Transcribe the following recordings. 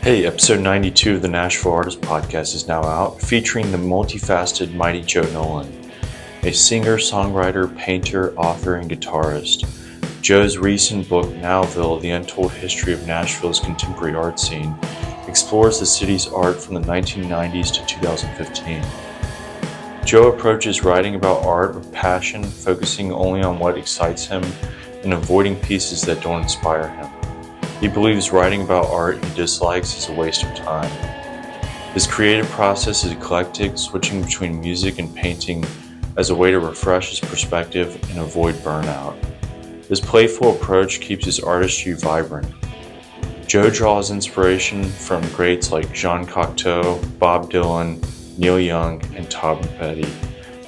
Hey, episode 92 of the Nashville Artist Podcast is now out, featuring the multifaceted Mighty Joe Nolan, a singer, songwriter, painter, author, and guitarist. Joe's recent book, Nowville, The Untold History of Nashville's Contemporary Art Scene, explores the city's art from the 1990s to 2015. Joe approaches writing about art with passion, focusing only on what excites him and avoiding pieces that don't inspire him. He believes writing about art he dislikes is a waste of time. His creative process is eclectic, switching between music and painting as a way to refresh his perspective and avoid burnout. This playful approach keeps his artistry vibrant. Joe draws inspiration from greats like Jean Cocteau, Bob Dylan, Neil Young, and Tom Petty.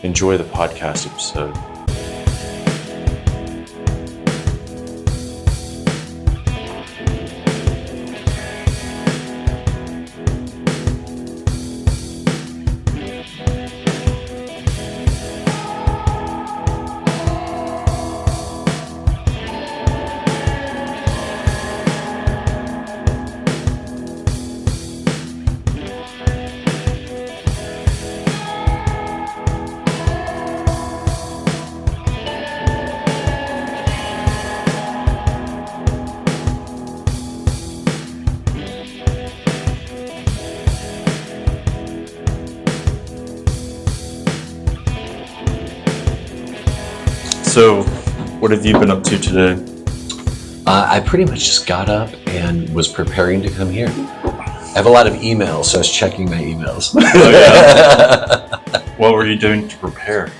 Enjoy the podcast episode. So, what have you been up to today? I pretty much just got up and was preparing to come here. I have a lot of emails, so I was checking my emails. Oh, yeah. What were you doing to prepare?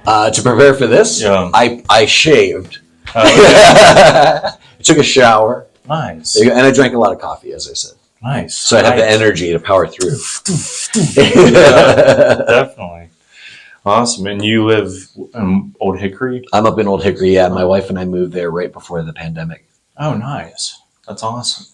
To prepare for this, Yeah. I shaved. Oh, okay. I took a shower. Nice. And I drank a lot of coffee, as I said. Nice. So I have the energy to power through. Yeah, definitely. Awesome. And you live in Old Hickory? I'm up in Old Hickory, yeah. My wife and I moved there right before the pandemic. Oh, nice. That's awesome.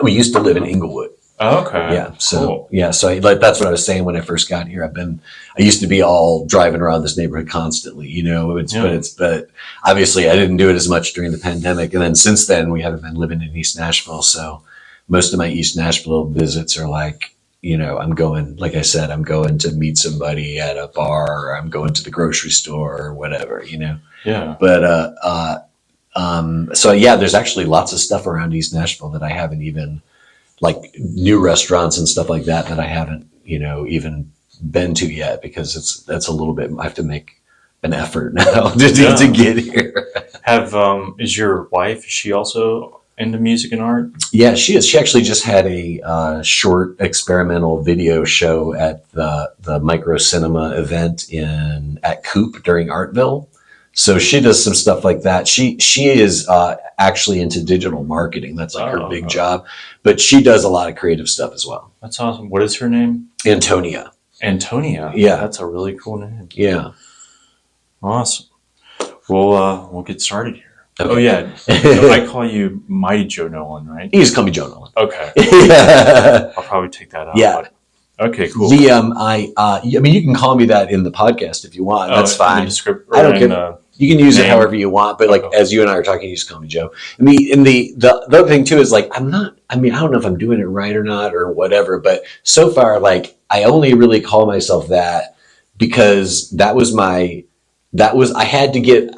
We used to live in Inglewood. Oh, okay. Yeah. So Cool. yeah. So that's what I was saying when I first got here. I used to be all driving around this neighborhood constantly, but obviously I didn't do it as much during the pandemic. And then since then we haven't been living in East Nashville. So most of my East Nashville visits are like, I'm going, like I said, I'm going to meet somebody at a bar, or I'm going to the grocery store or whatever, Yeah. But, so yeah, there's actually lots of stuff around East Nashville that I haven't even, like new restaurants and stuff like that I haven't, even been to yet, because that's a little bit, I have to make an effort now to get here. Is your wife, is she also into music and art? Yeah, she is. She actually just had a short experimental video show at the Micro Cinema event at Coop during Artville. So she does some stuff like that. She is actually into digital marketing. That's like her big job. But she does a lot of creative stuff as well. That's awesome. What is her name? Antonia. Antonia? Yeah. That's a really cool name. Yeah. Awesome. We'll get started here. Okay. Oh, yeah. I call you Mighty Joe Nolan, right? You just call me Joe Nolan. Okay. I'll probably take that out. Yeah. Okay, cool. I mean, you can call me that in the podcast if you want. That's fine. I don't care. You can use it however you want, but like as you and I are talking, you just call me Joe. And the other thing too is like I don't know if I'm doing it right or not or whatever, but so far like I only really call myself that because I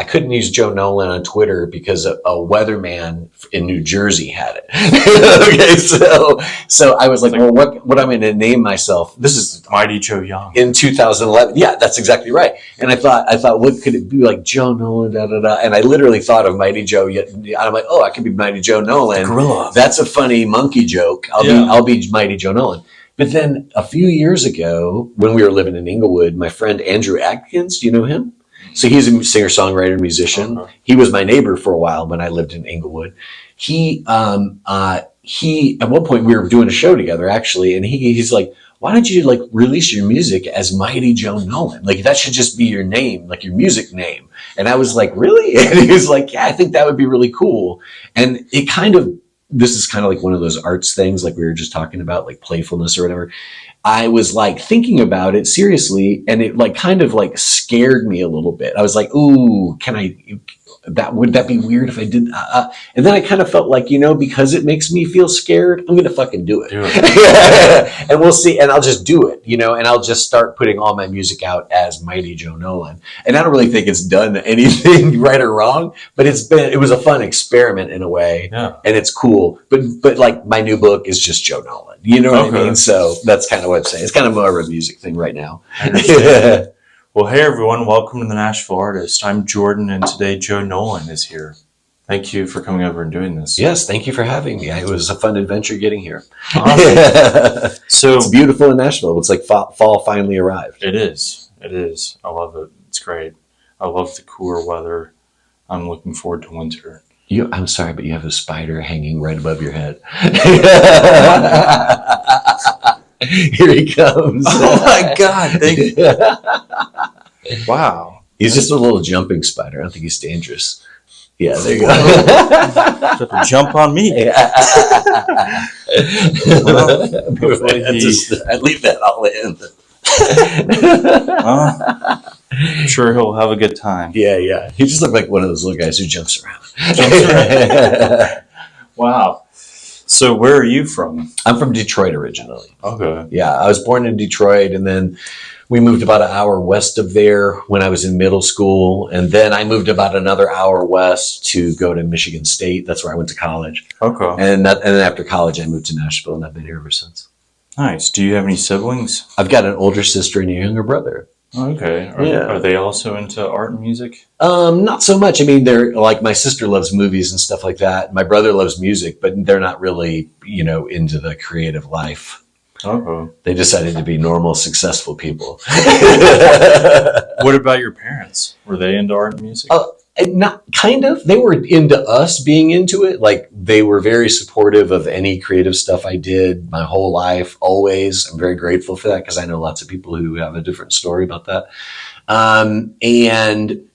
couldn't use Joe Nolan on Twitter because a weatherman in New Jersey had it. Okay, so I was like, well, what am I going to name myself? This is Mighty Joe Young. In 2011. Yeah, that's exactly right. And I thought, what could it be, like Joe Nolan, da da da. And I literally thought of Mighty Joe. And I'm like, I could be Mighty Joe Nolan. Gorilla. That's a funny monkey joke. I'll be Mighty Joe Nolan. But then a few years ago, when we were living in Inglewood, my friend Andrew Atkins, do you know him? So he's a singer-songwriter, musician. Uh-huh. He was my neighbor for a while when I lived in Inglewood. He at one point we were doing a show together actually, and he's like, why don't you like release your music as Mighty Joe Nolan? Like that should just be your name, like your music name. And I was like, really? And he was like, yeah, I think that would be really cool. And this is kind of like one of those arts things, like we were just talking about, like playfulness or whatever. I was like thinking about it seriously, and it like kind of like scared me a little bit. I was like, ooh, would that be weird if I did? And then I kind of felt like, because it makes me feel scared, I'm going to fucking do it. And we'll see. And I'll just do it, and I'll just start putting all my music out as Mighty Joe Nolan. And I don't really think it's done anything right or wrong, but it was a fun experiment in a way. Yeah. And it's cool. But like my new book is just Joe Nolan. You know what I mean? So that's kind of what I'm saying. It's kind of more of a music thing right now. Well, hey everyone, welcome to the Nashville Artist. I'm Jordan, and today Joe Nolan is here. Thank you for coming over and doing this. Yes, thank you for having me. It was a fun adventure getting here. Awesome. So it's beautiful in Nashville. It's like fall finally arrived. It is. I love it. It's great. I love the cooler weather. I'm looking forward to winter. I'm sorry, but you have a spider hanging right above your head. Here he comes. Oh my God. Thank you. Wow. He's just a little jumping spider. I don't think he's dangerous. Yeah, there you go. Jump on me. I leave that all in. I'm sure he'll have a good time. Yeah. He just looked like one of those little guys who jumps around. Wow. So where are you from? I'm from Detroit originally. Okay. Yeah, I was born in Detroit, and then we moved about an hour west of there when I was in middle school. And then I moved about another hour west to go to Michigan State. That's where I went to college. Okay. And then after college, I moved to Nashville, and I've been here ever since. Nice. Do you have any siblings? I've got an older sister and a younger brother. Okay. Are they also into art and music? Not so much. I mean, they're like, my sister loves movies and stuff like that. My brother loves music, but they're not really, into the creative life. Okay. They decided to be normal, successful people. What about your parents? Were they into art and music? Not kind of. They were into us being into it. Like, they were very supportive of any creative stuff I did my whole life, always. I'm very grateful for that because I know lots of people who have a different story about that. And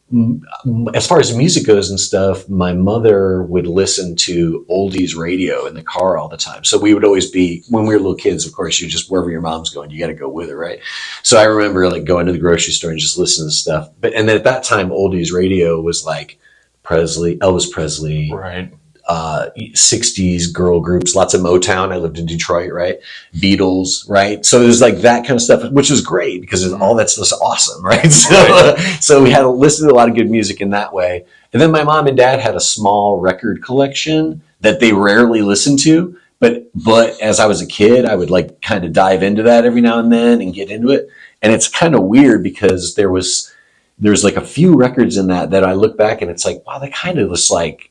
as far as music goes and stuff, my mother would listen to oldies radio in the car all the time. So we would always be, when we were little kids, of course, you just, wherever your mom's going, you got to go with her, right? So I remember like going to the grocery store and just listening to stuff. And then at that time, oldies radio was like Elvis Presley, right? 60s girl groups, lots of Motown. I lived in Detroit, right? Beatles, right? So it was like that kind of stuff, which was great because all that stuff's awesome, right? So we had to listen to a lot of good music in that way. And then my mom and dad had a small record collection that they rarely listened to. But as I was a kid, I would like kind of dive into that every now and then and get into it. And it's kind of weird because there's like a few records in that I look back and it's like, wow, that kind of was like,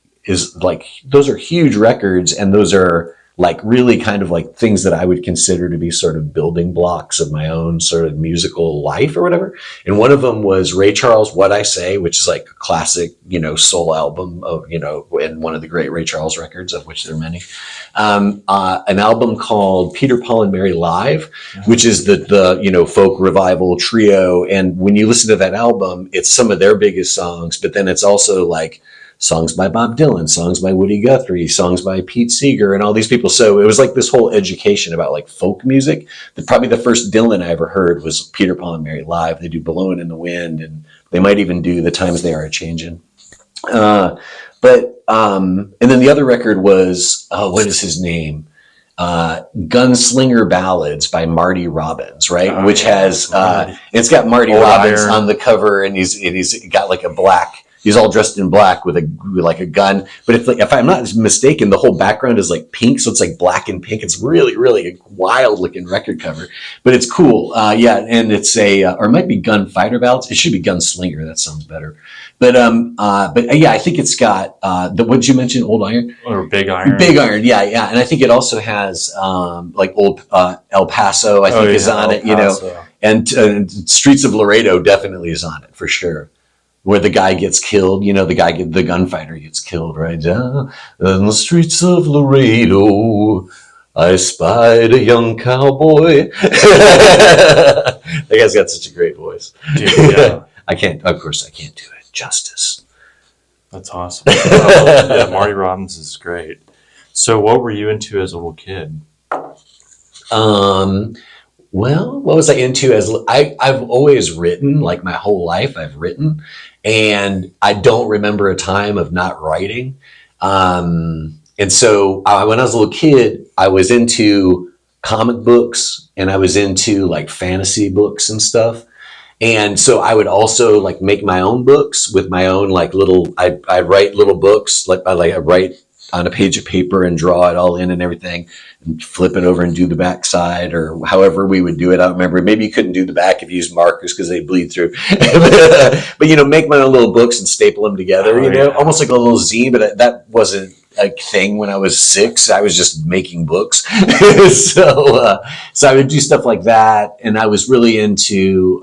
those are huge records, and those are like really kind of like things that I would consider to be sort of building blocks of my own sort of musical life or whatever. And one of them was Ray Charles' What I Say, which is like a classic, soul album of, and one of the great Ray Charles records, of which there are many. An album called Peter, Paul and Mary Live, which is the folk revival trio. And when you listen to that album, it's some of their biggest songs, but then it's also like songs by Bob Dylan, songs by Woody Guthrie, songs by Pete Seeger, and all these people. So it was like this whole education about like folk music. Probably the first Dylan I ever heard was Peter, Paul and Mary Live. They do Blowin' in the Wind, and they might even do The Times They Are A-Changin'. And then the other record was, what is his name? Gunslinger Ballads by Marty Robbins, right? Which has, it's got Marty Robbins on the cover, and he's got like a black, he's all dressed in black with a gun. But if I'm not mistaken, the whole background is like pink. So it's like black and pink. It's really, really a wild looking record cover, but it's cool. And it's or it might be Gunfighter Ballads. It should be Gunslinger. That sounds better. But yeah, I think it's got, what did you mention? Old Iron? Or Big Iron. Big Iron. Yeah. And I think it also has, like old, El Paso, I think is on it, and Streets of Laredo definitely is on it for sure. Where the guy gets killed, the gunfighter gets killed, right? Down in the streets of Laredo, I spied a young cowboy. That guy's got such a great voice. Dude, yeah. Of course I can't do it justice. That's awesome. Yeah, Marty Robbins is great. So what were you into as a little kid? Well, what was I into I've always written, like my whole life I've written. And I don't remember a time of not writing. And so when I was a little kid, I was into comic books and I was into like fantasy books and stuff. And so I would also like make my own books with my own like little, I write little books, like I write on a page of paper and draw it all in and everything and flip it over and do the back side or however we would do it. I don't remember. Maybe you couldn't do the back if you used markers because they bleed through. But, make my own little books and staple them together, almost like a little zine, but that wasn't a thing when I was 6. I was just making books. So I would do stuff like that. And I was really into,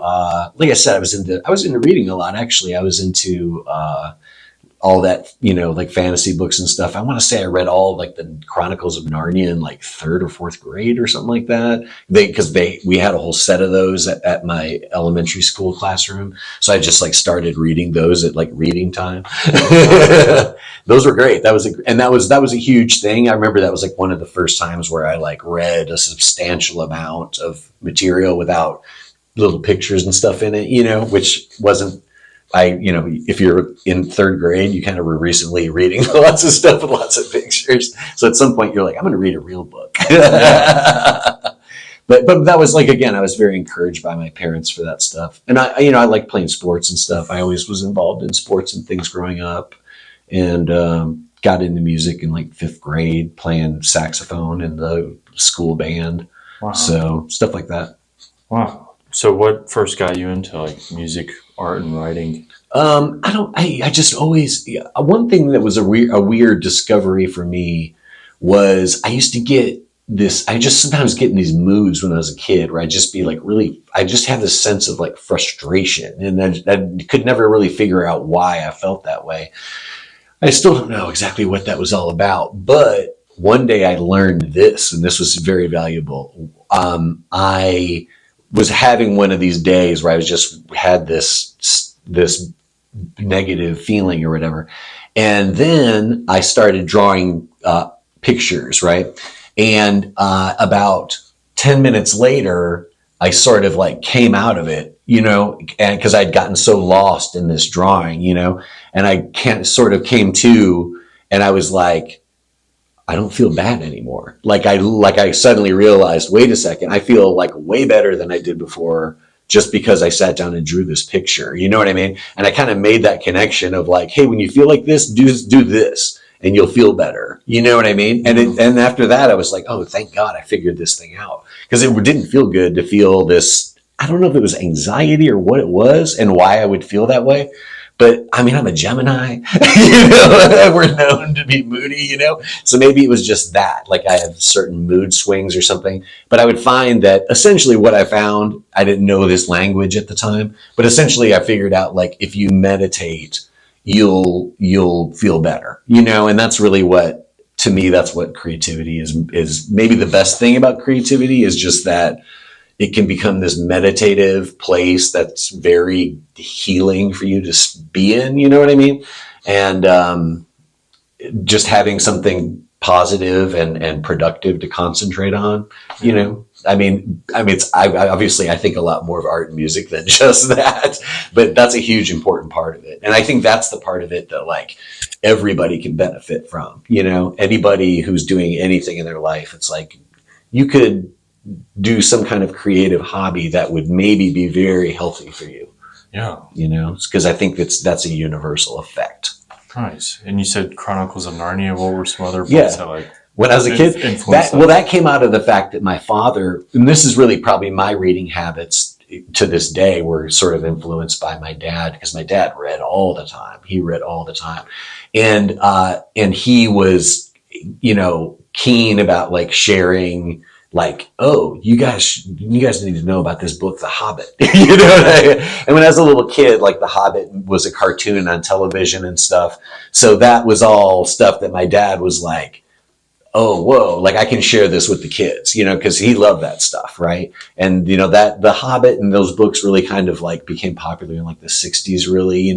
like I said, I was into reading a lot. Actually, I was into, all that, like fantasy books and stuff. I want to say I read all like the Chronicles of Narnia in like 3rd or 4th grade or something like that. We had a whole set of those at my elementary school classroom. So I just like started reading those at like reading time. Those were great. That was a huge thing. I remember that was like one of the first times where I like read a substantial amount of material without little pictures and stuff in it, which wasn't, if you're in 3rd grade, you kind of were recently reading lots of stuff with lots of pictures. So at some point you're like, I'm going to read a real book. But that was like, again, I was very encouraged by my parents for that stuff. And I like playing sports and stuff. I always was involved in sports and things growing up and got into music in like 5th grade, playing saxophone in the school band. Wow. So stuff like that. Wow. So what first got you into like music, art, and writing? I just always, one thing that was a weird discovery for me was I used to get this, I just sometimes get in these moods when I was a kid where I'd just be like I just have this sense of like frustration and I could never really figure out why I felt that way. I still don't know exactly what that was all about, but one day I learned this, and this was very valuable. I was having one of these days where I was just had this negative feeling or whatever. And then I started drawing pictures, right? And about 10 minutes later, I sort of like came out of it, and because I'd gotten so lost in this drawing, and I sort of came to, and I was like, I don't feel bad anymore. Like I suddenly realized, wait a second, I feel like way better than I did before just because I sat down and drew this picture. You know what I mean? And I kind of made that connection of like, hey, when you feel like this, do this and you'll feel better. You know what I mean? And after that, I was like, oh, thank God I figured this thing out, because it didn't feel good to feel this. I don't know if it was anxiety or what it was and why I would feel that way. But I mean, I'm a Gemini, we're known to be moody, so maybe it was just that, like I have certain mood swings or something. But I would find that essentially what I found, I didn't know this language at the time, but essentially I figured out like if you meditate, you'll feel better, and that's really what, to me, that's what creativity is maybe the best thing about creativity is just that it can become this meditative place that's very healing for you to be in, you know what I mean? And just having something positive and productive to concentrate on, I mean, obviously I think a lot more of art and music than just that, but that's a huge important part of it. And I think that's the part of it that like everybody can benefit from, anybody who's doing anything in their life. It's like you could do some kind of creative hobby that would maybe be very healthy for you. Yeah. Because I think that's a universal effect. Nice. And you said Chronicles of Narnia. What were some other books that like when I was a kid? That came out of the fact that my father, and this is really probably my reading habits to this day, were sort of influenced by my dad, because my dad read all the time. He read all the time. And he was, keen about like sharing, like, oh, you guys need to know about this book, The Hobbit. And when I was a little kid, like The Hobbit was a cartoon on television and stuff. So that was all stuff that my dad was like, oh, whoa, like I can share this with the kids, because he loved that stuff, right? And, that The Hobbit and those books really kind of like became popular in like the 60s, really,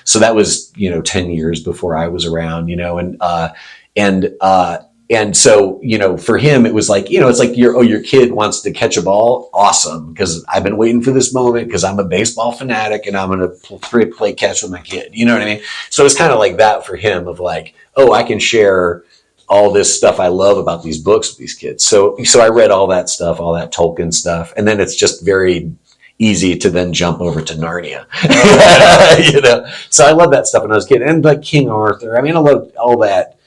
So that was, 10 years before I was around, And so, for him, it was like, it's like your kid wants to catch a ball. Awesome. Because I've been waiting for this moment because I'm a baseball fanatic and I'm going to play catch with my kid. You know what I mean? So it's kind of like that for him of like, oh, I can share all this stuff I love about these books with these kids. So I read all that stuff, all that Tolkien stuff. And then it's just very easy to then jump over to Narnia. So I love that stuff when I was a kid. And like King Arthur. I mean, I love all that.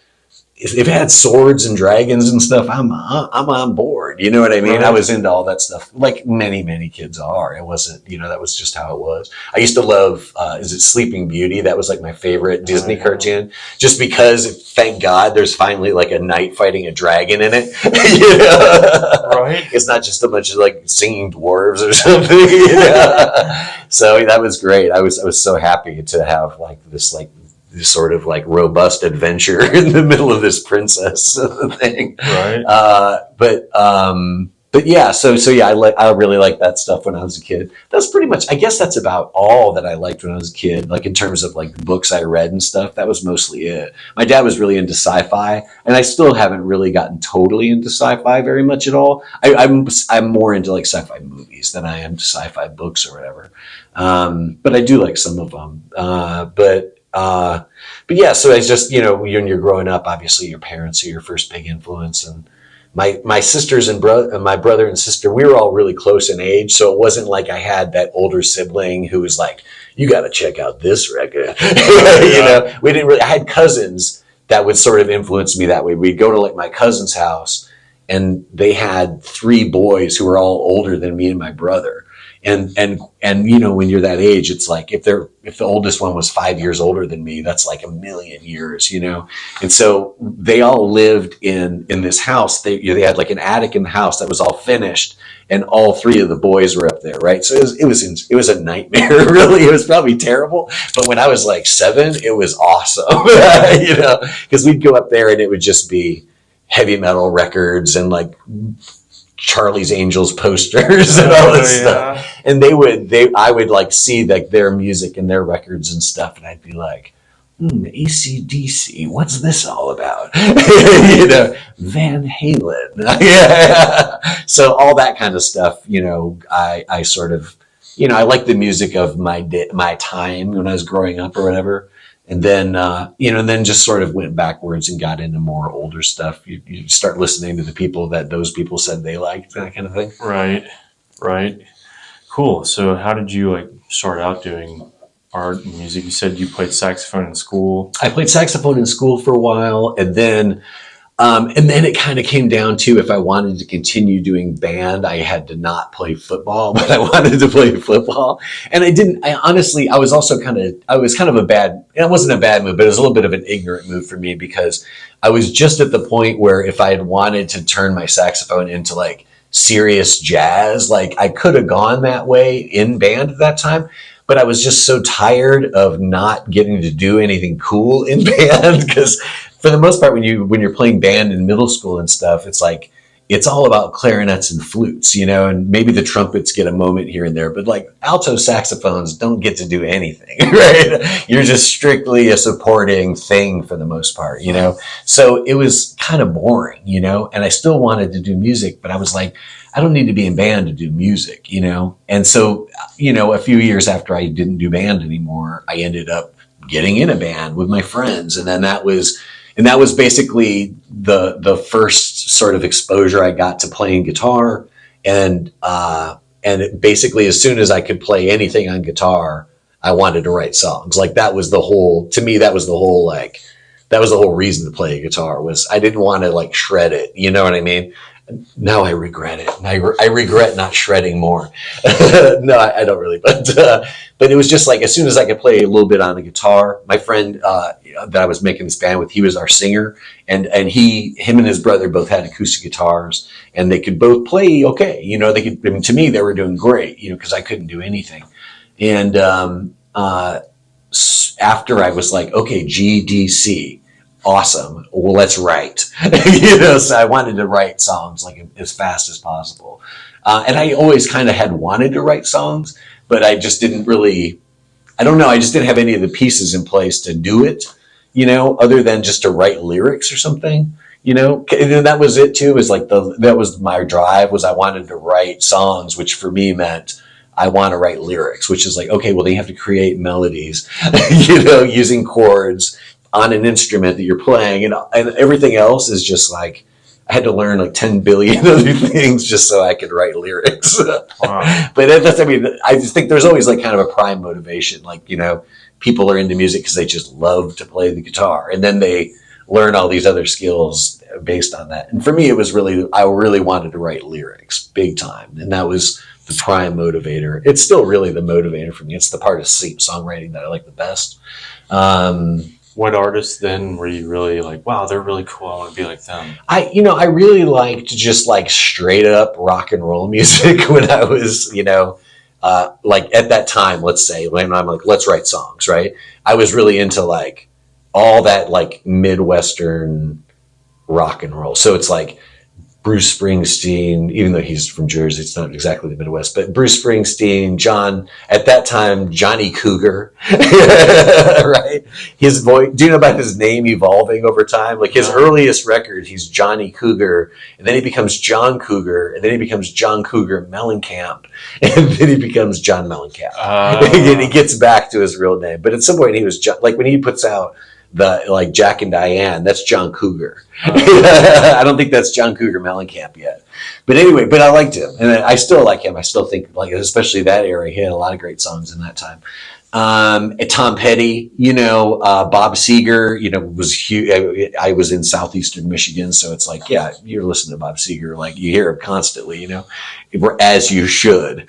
If it had swords and dragons and stuff, I'm on board. You know what I mean? Right. I was into all that stuff, like many, many kids are. It wasn't, that was just how it was. I used to love, is it Sleeping Beauty? That was like my favorite Disney cartoon, just because, thank God, there's finally like a knight fighting a dragon in it. Right? It's not just a bunch of like singing dwarves or something. So that was great. I was so happy to have like this sort of like robust adventure in the middle of this princess thing. Right. But yeah, so yeah, I really liked that stuff when I was a kid. That's pretty much, I guess that's about all that I liked when I was a kid. Like in terms of like books I read and stuff, that was mostly it. My dad was really into sci-fi, and I still haven't really gotten totally into sci-fi very much at all. I'm more into like sci-fi movies than I am to sci-fi books or whatever. But I do like some of them. But yeah, so it's just, when you're growing up, obviously your parents are your first big influence. And my sisters and my brother and sister, we were all really close in age. So it wasn't like I had that older sibling who was like, you got to check out this record. We didn't really, I had cousins that would sort of influence me that way. We'd go to like my cousin's house and they had 3 boys who were all older than me and my brother. And when you're that age, it's like if the oldest one was 5 years older than me, that's like a million years, And so they all lived in this house. They had like an attic in the house that was all finished, and all 3 of the boys were up there, right? So it was a nightmare, really. It was probably terrible. But when I was like 7, it was awesome, because we'd go up there and it would just be heavy metal records and like Charlie's Angels posters and all this stuff. And I would like see like their music and their records and stuff. And I'd be like, AC/DC, what's this all about? Van Halen. So all that kind of stuff, I sort of, I like the music of my time when I was growing up or whatever. And then, and then just sort of went backwards and got into more older stuff. You start listening to the people that those people said they liked, that kind of thing. Right. Cool. So how did you start out doing art and music? You said you played saxophone in school. I played saxophone in school for a while. And then it kind of came down to, if I wanted to continue doing band, I had to not play football, but I wanted to play football. And I was also kind of a bad, it wasn't a bad move, but it was a little bit of an ignorant move for me, because I was just at the point where if I had wanted to turn my saxophone into like serious jazz, like I could have gone that way in band at that time. But I was just so tired of not getting to do anything cool in band, because for the most part, when you're playing band in middle school and stuff, it's like, it's all about clarinets and flutes, and maybe the trumpets get a moment here and there, but like alto saxophones don't get to do anything, right? You're just strictly a supporting thing for the most part, So it was kind of boring, and I still wanted to do music, but I was like, I don't need to be in band to do music, And so, a few years after I didn't do band anymore, I ended up getting in a band with my friends. And then that was basically the first sort of exposure I got to playing guitar. And basically, as soon as I could play anything on guitar, I wanted to write songs. Like that was the whole reason to play a guitar, was I didn't want to like shred it. You know what I mean? Now I regret it. I regret not shredding more. No, I don't really. But it was just like, as soon as I could play a little bit on the guitar, my friend that I was making this band with, he was our singer, and him and his brother both had acoustic guitars, and they could both play okay. They could. I mean, to me, they were doing great. Because I couldn't do anything. And after I was like, okay, GDC. Awesome. Well, let's write. So I wanted to write songs like as fast as possible. And I always kind of had wanted to write songs, but I just didn't really, I don't know. I just didn't have any of the pieces in place to do it, other than just to write lyrics or something. you know, and that was it too. Was like that was my drive, was I wanted to write songs, which for me meant I want to write lyrics, which is like, okay, well, they have to create melodies, you know, using chords on an instrument that you're playing, and everything else is just like, I had to learn like 10 billion other things just so I could write lyrics. Wow. But that's, I mean, I just think there's always like kind of a prime motivation. Like, you know, people are into music because they just love to play the guitar, and then they learn all these other skills based on that. And for me, it was really, I really wanted to write lyrics big time. And that was the prime motivator. It's still really the motivator for me. It's the part of songwriting that I like the best. What artists then were you really like, wow, they're really cool, I want to be like them? I really liked just like straight up rock and roll music when I was, you know, like at that time, let's say, when I'm like, let's write songs, right? I was really into like all that like Midwestern rock and roll. So it's like Bruce Springsteen, even though he's from Jersey, it's not exactly the Midwest, but Bruce Springsteen, at that time, Johnny Cougar, right? His voice, do you know about his name evolving over time? Like his earliest record, he's Johnny Cougar, and then he becomes John Cougar, and then he becomes John Cougar Mellencamp, and then he becomes John Mellencamp. And he gets back to his real name. But at some point he was, like when he puts out the like Jack and Diane, that's John Cougar. I don't think that's John Cougar Mellencamp yet. But anyway, but I liked him, and I still like him. I still think, like, especially that era, he had a lot of great songs in that time. Tom Petty, you know, Bob Seger, you know, was huge. I was in southeastern Michigan, so it's like, yeah, you're listening to Bob Seger, like you hear him constantly, you know, as you should.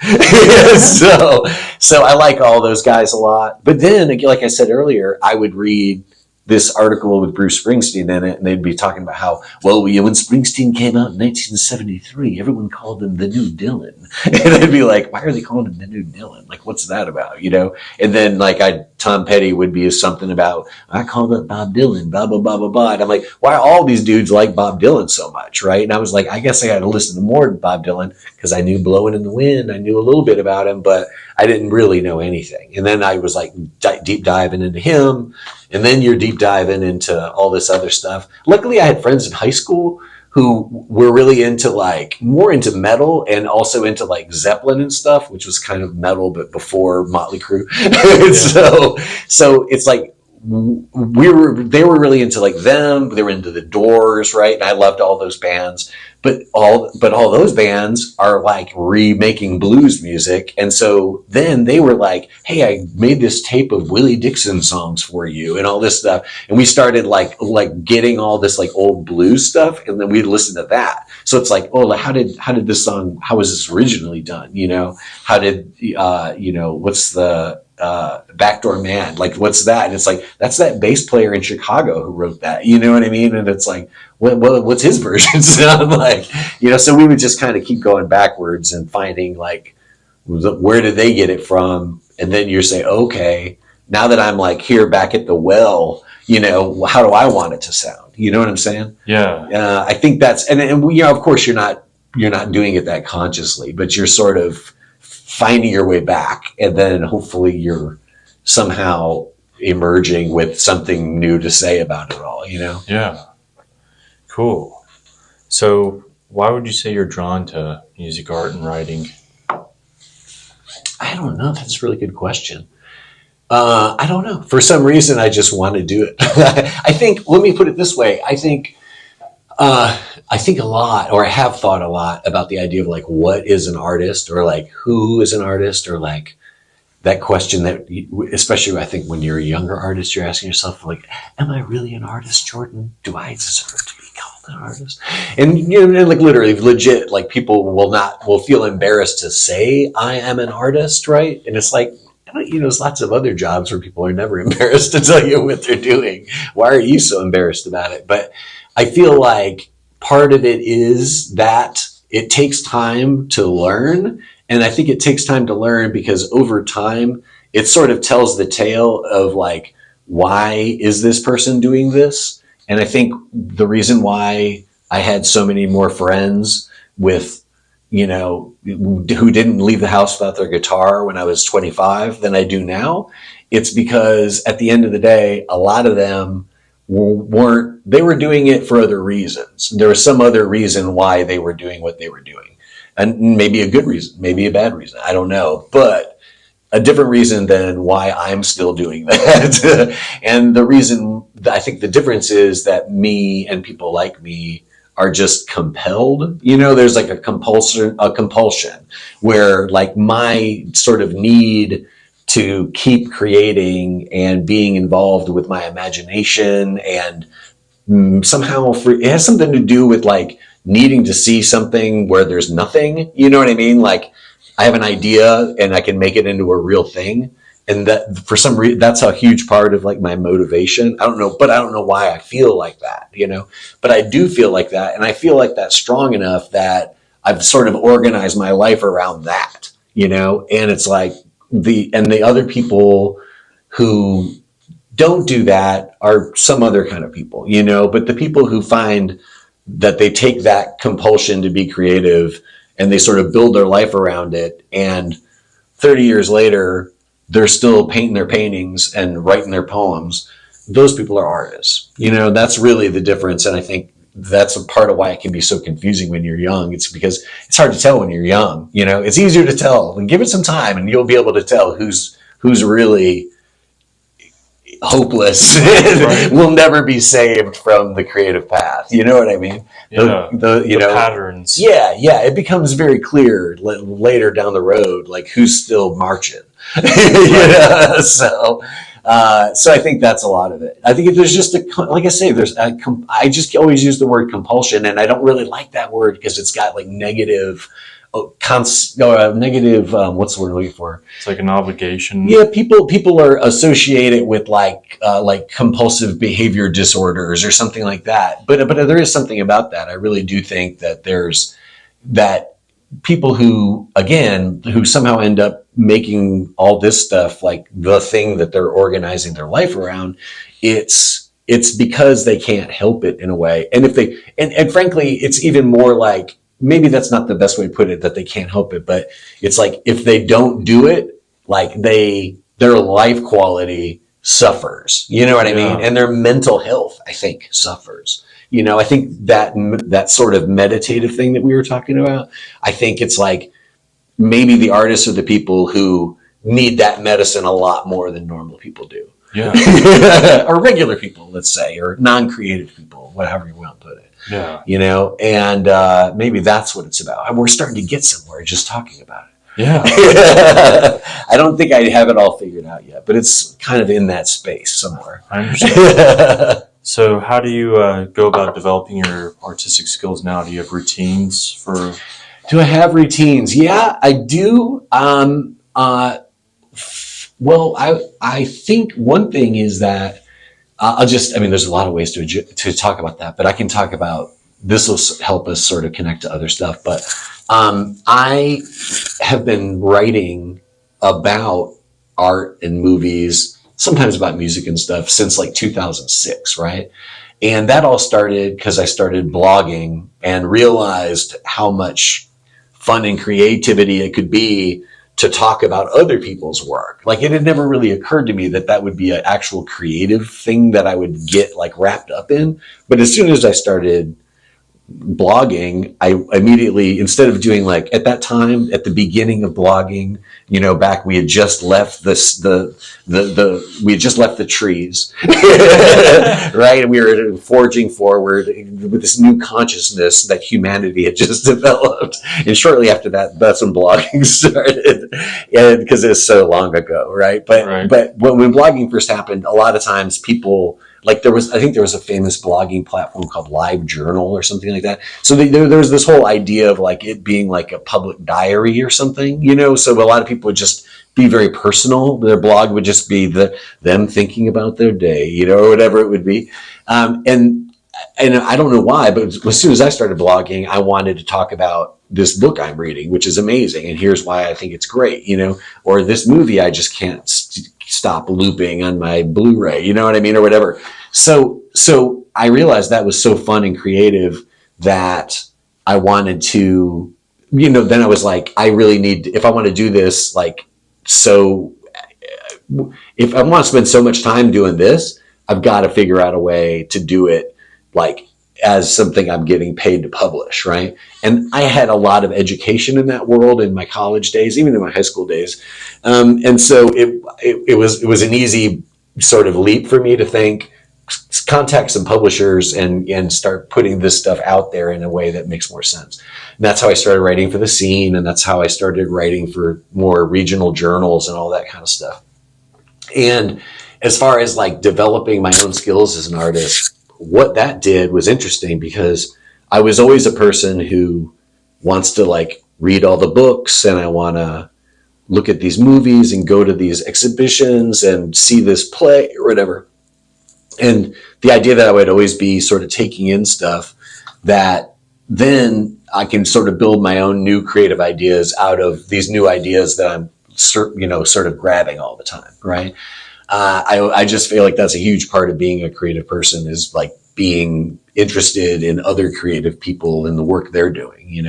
So I like all those guys a lot. But then, like I said earlier, I would read this article with Bruce Springsteen in it, and they'd be talking about how, well, when Springsteen came out in 1973, everyone called him the new Dylan. And I'd be like, why are they calling him the new Dylan? Like, what's that about, you know? And then, like, Tom Petty would be something about, I called up Bob Dylan, blah, blah, blah, blah, blah. And I'm like, why are all these dudes like Bob Dylan so much, right? And I was like, I guess I got to listen to more to Bob Dylan, because I knew Blowing in the Wind. I knew a little bit about him, but I didn't really know anything. And then I was like deep diving into him. And then you're deep diving into all this other stuff. Luckily, I had friends in high school who were really into like more into metal, and also into like Zeppelin and stuff, which was kind of metal, but before Motley Crue. So it's like they were really into like them. They were into the Doors, right? And I loved all those bands. But all those bands are like remaking blues music. And so then they were like, hey, I made this tape of Willie Dixon songs for you and all this stuff. And we started like getting all this like old blues stuff. And then we'd listen to that. So it's like, oh, how did this song, how was this originally done? You know, how did, you know, what's the, Backdoor Man, like what's that? And it's like, that's that bass player in Chicago who wrote that, you know what I mean? And it's like, what's his version sound like, you know? So we would just kind of keep going backwards and finding like, where did they get it from? And then you say, okay, now that I'm like here back at the well, you know, how do I want it to sound? You know what I'm saying? Yeah. I think that's, and you know, of course you're not doing it that consciously, but you're sort of finding your way back, and then hopefully you're somehow emerging with something new to say about it all, you know? Yeah. Cool. So why would you say you're drawn to music, art, and writing? I don't know. That's a really good question. I don't know. For some reason, I just want to do it. I think, let me put it this way. I think a lot, or I have thought a lot about the idea of like, what is an artist, or like, who is an artist, or like that question that, especially I think when you're a younger artist, you're asking yourself like, am I really an artist, Jordan? Do I deserve to be called an artist? And, you know, like literally legit, like people will feel embarrassed to say I am an artist, right? And it's like, you know, there's lots of other jobs where people are never embarrassed to tell you what they're doing. Why are you so embarrassed about it? But I feel like part of it is that it takes time to learn. And I think it takes time to learn because over time, it sort of tells the tale of like, why is this person doing this? And I think the reason why I had so many more friends with, you know, who didn't leave the house without their guitar when I was 25 than I do now, it's because at the end of the day, a lot of them they were doing it for other reasons. There was some other reason why they were doing what they were doing. And maybe a good reason, maybe a bad reason. I don't know. But a different reason than why I'm still doing that. And the reason, I think the difference is that me and people like me are just compelled. There's like a compulsion where like my sort of need to keep creating and being involved with my imagination, and somehow it has something to do with like needing to see something where there's nothing. You know what I mean? Like I have an idea and I can make it into a real thing. And that for some reason, that's a huge part of like my motivation. I don't know why I feel like that, but I do feel like that. And I feel like that's strong enough that I've sort of organized my life around that, and it's like the other people who don't do that are some other kind of people, but the people who find that they take that compulsion to be creative and they sort of build their life around it. And 30 years later, they're still painting their paintings and writing their poems. Those people are artists. That's really the difference. And I think that's a part of why it can be so confusing when you're young. It's because it's hard to tell when you're young. It's easier to tell. And give it some time and you'll be able to tell who's really hopeless right. Will never be saved from the creative path. You know what I mean? Yeah, the patterns. Yeah. It becomes very clear later down the road, like who's still marching. So I think that's a lot of it. I think there's just like I say, I just always use the word compulsion, and I don't really like that word because it's got like negative. What's the word I'm looking for? It's like an obligation. Yeah, people are associated with like compulsive behavior disorders or something like that. But there is something about that. I really do think that there's that people who somehow end up making all this stuff like the thing that they're organizing their life around. It's because they can't help it in a way. And if they and frankly, it's even more like, maybe that's not the best way to put it, that they can't help it, but it's like if they don't do it, like their life quality suffers. You know what I mean? And their mental health, I think, suffers. I think that sort of meditative thing that we were talking about, I think it's like maybe the artists are the people who need that medicine a lot more than normal people do. Yeah. Or regular people, let's say, or non-creative people, whatever you want to put it. Yeah. And maybe that's what it's about. We're starting to get somewhere just talking about it. Yeah. I don't think I have it all figured out yet, but it's kind of in that space somewhere. I understand. So how do you go about developing your artistic skills now? Do you have routines for? Do I have routines? Yeah, I do. Well, I think one thing is that there's a lot of ways to talk about that, but I can talk about, this will help us sort of connect to other stuff. But I have been writing about art and movies, sometimes about music and stuff, since like 2006, right? And that all started because I started blogging and realized how much fun and creativity it could be to talk about other people's work. Like it had never really occurred to me that would be an actual creative thing that I would get like wrapped up in. But as soon as I started blogging, I immediately, instead of doing like at that time, at the beginning of blogging, back, we had just left we had just left the trees, right? And we were forging forward with this new consciousness that humanity had just developed. And shortly after that, that's when blogging started, and because it's so long ago, right? But when blogging first happened, a lot of times people, like I think there was a famous blogging platform called Live Journal or something like that. So there was this whole idea of like it being like a public diary or something, so a lot of people would just be very personal. Their blog would just be them thinking about their day, or whatever it would be. And I don't know why, but as soon as I started blogging, I wanted to talk about this book I'm reading, which is amazing. And here's why I think it's great, or this movie I just can't stop looping on my Blu-ray, you know what I mean? Or whatever. So I realized that was so fun and creative that I wanted to, then I was like, I really need, if I want to do this, like, so if I want to spend so much time doing this, I've got to figure out a way to do it like as something I'm getting paid to publish, right? And I had a lot of education in that world in my college days, even in my high school days, and so it was an easy sort of leap for me to think, contact some publishers and start putting this stuff out there in a way that makes more sense. And that's how I started writing for the scene, and that's how I started writing for more regional journals and all that kind of stuff. And as far as like developing my own skills as an artist, what that did was interesting because I was always a person who wants to like read all the books, and I want to look at these movies and go to these exhibitions and see this play or whatever. And the idea that I would always be sort of taking in stuff that then I can sort of build my own new creative ideas out of these new ideas that I'm, sort of grabbing all the time, right? I just feel like that's a huge part of being a creative person, is like being interested in other creative people and the work they're doing,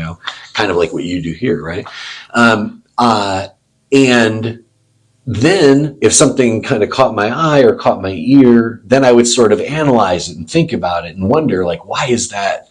kind of like what you do here, right? And then if something kind of caught my eye or caught my ear, then I would sort of analyze it and think about it and wonder, like, why is that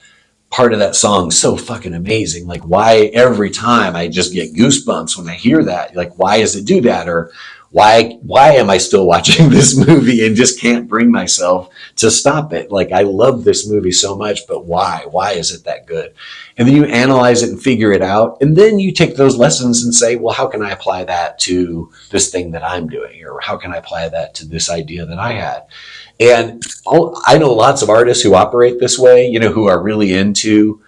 part of that song so fucking amazing? Like, why every time I just get goosebumps when I hear that? Like, why does it do that? Or why am I still watching this movie and just can't bring myself to stop it? Like, I love this movie so much, but why? Why is it that good? And then you analyze it and figure it out. And then you take those lessons and say, well, how can I apply that to this thing that I'm doing? Or how can I apply that to this idea that I had? And I know lots of artists who operate this way, who are really into,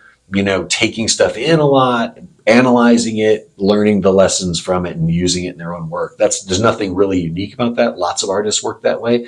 taking stuff in a lot, analyzing it, learning the lessons from it, and using it in their own work. There's nothing really unique about that. Lots of artists work that way.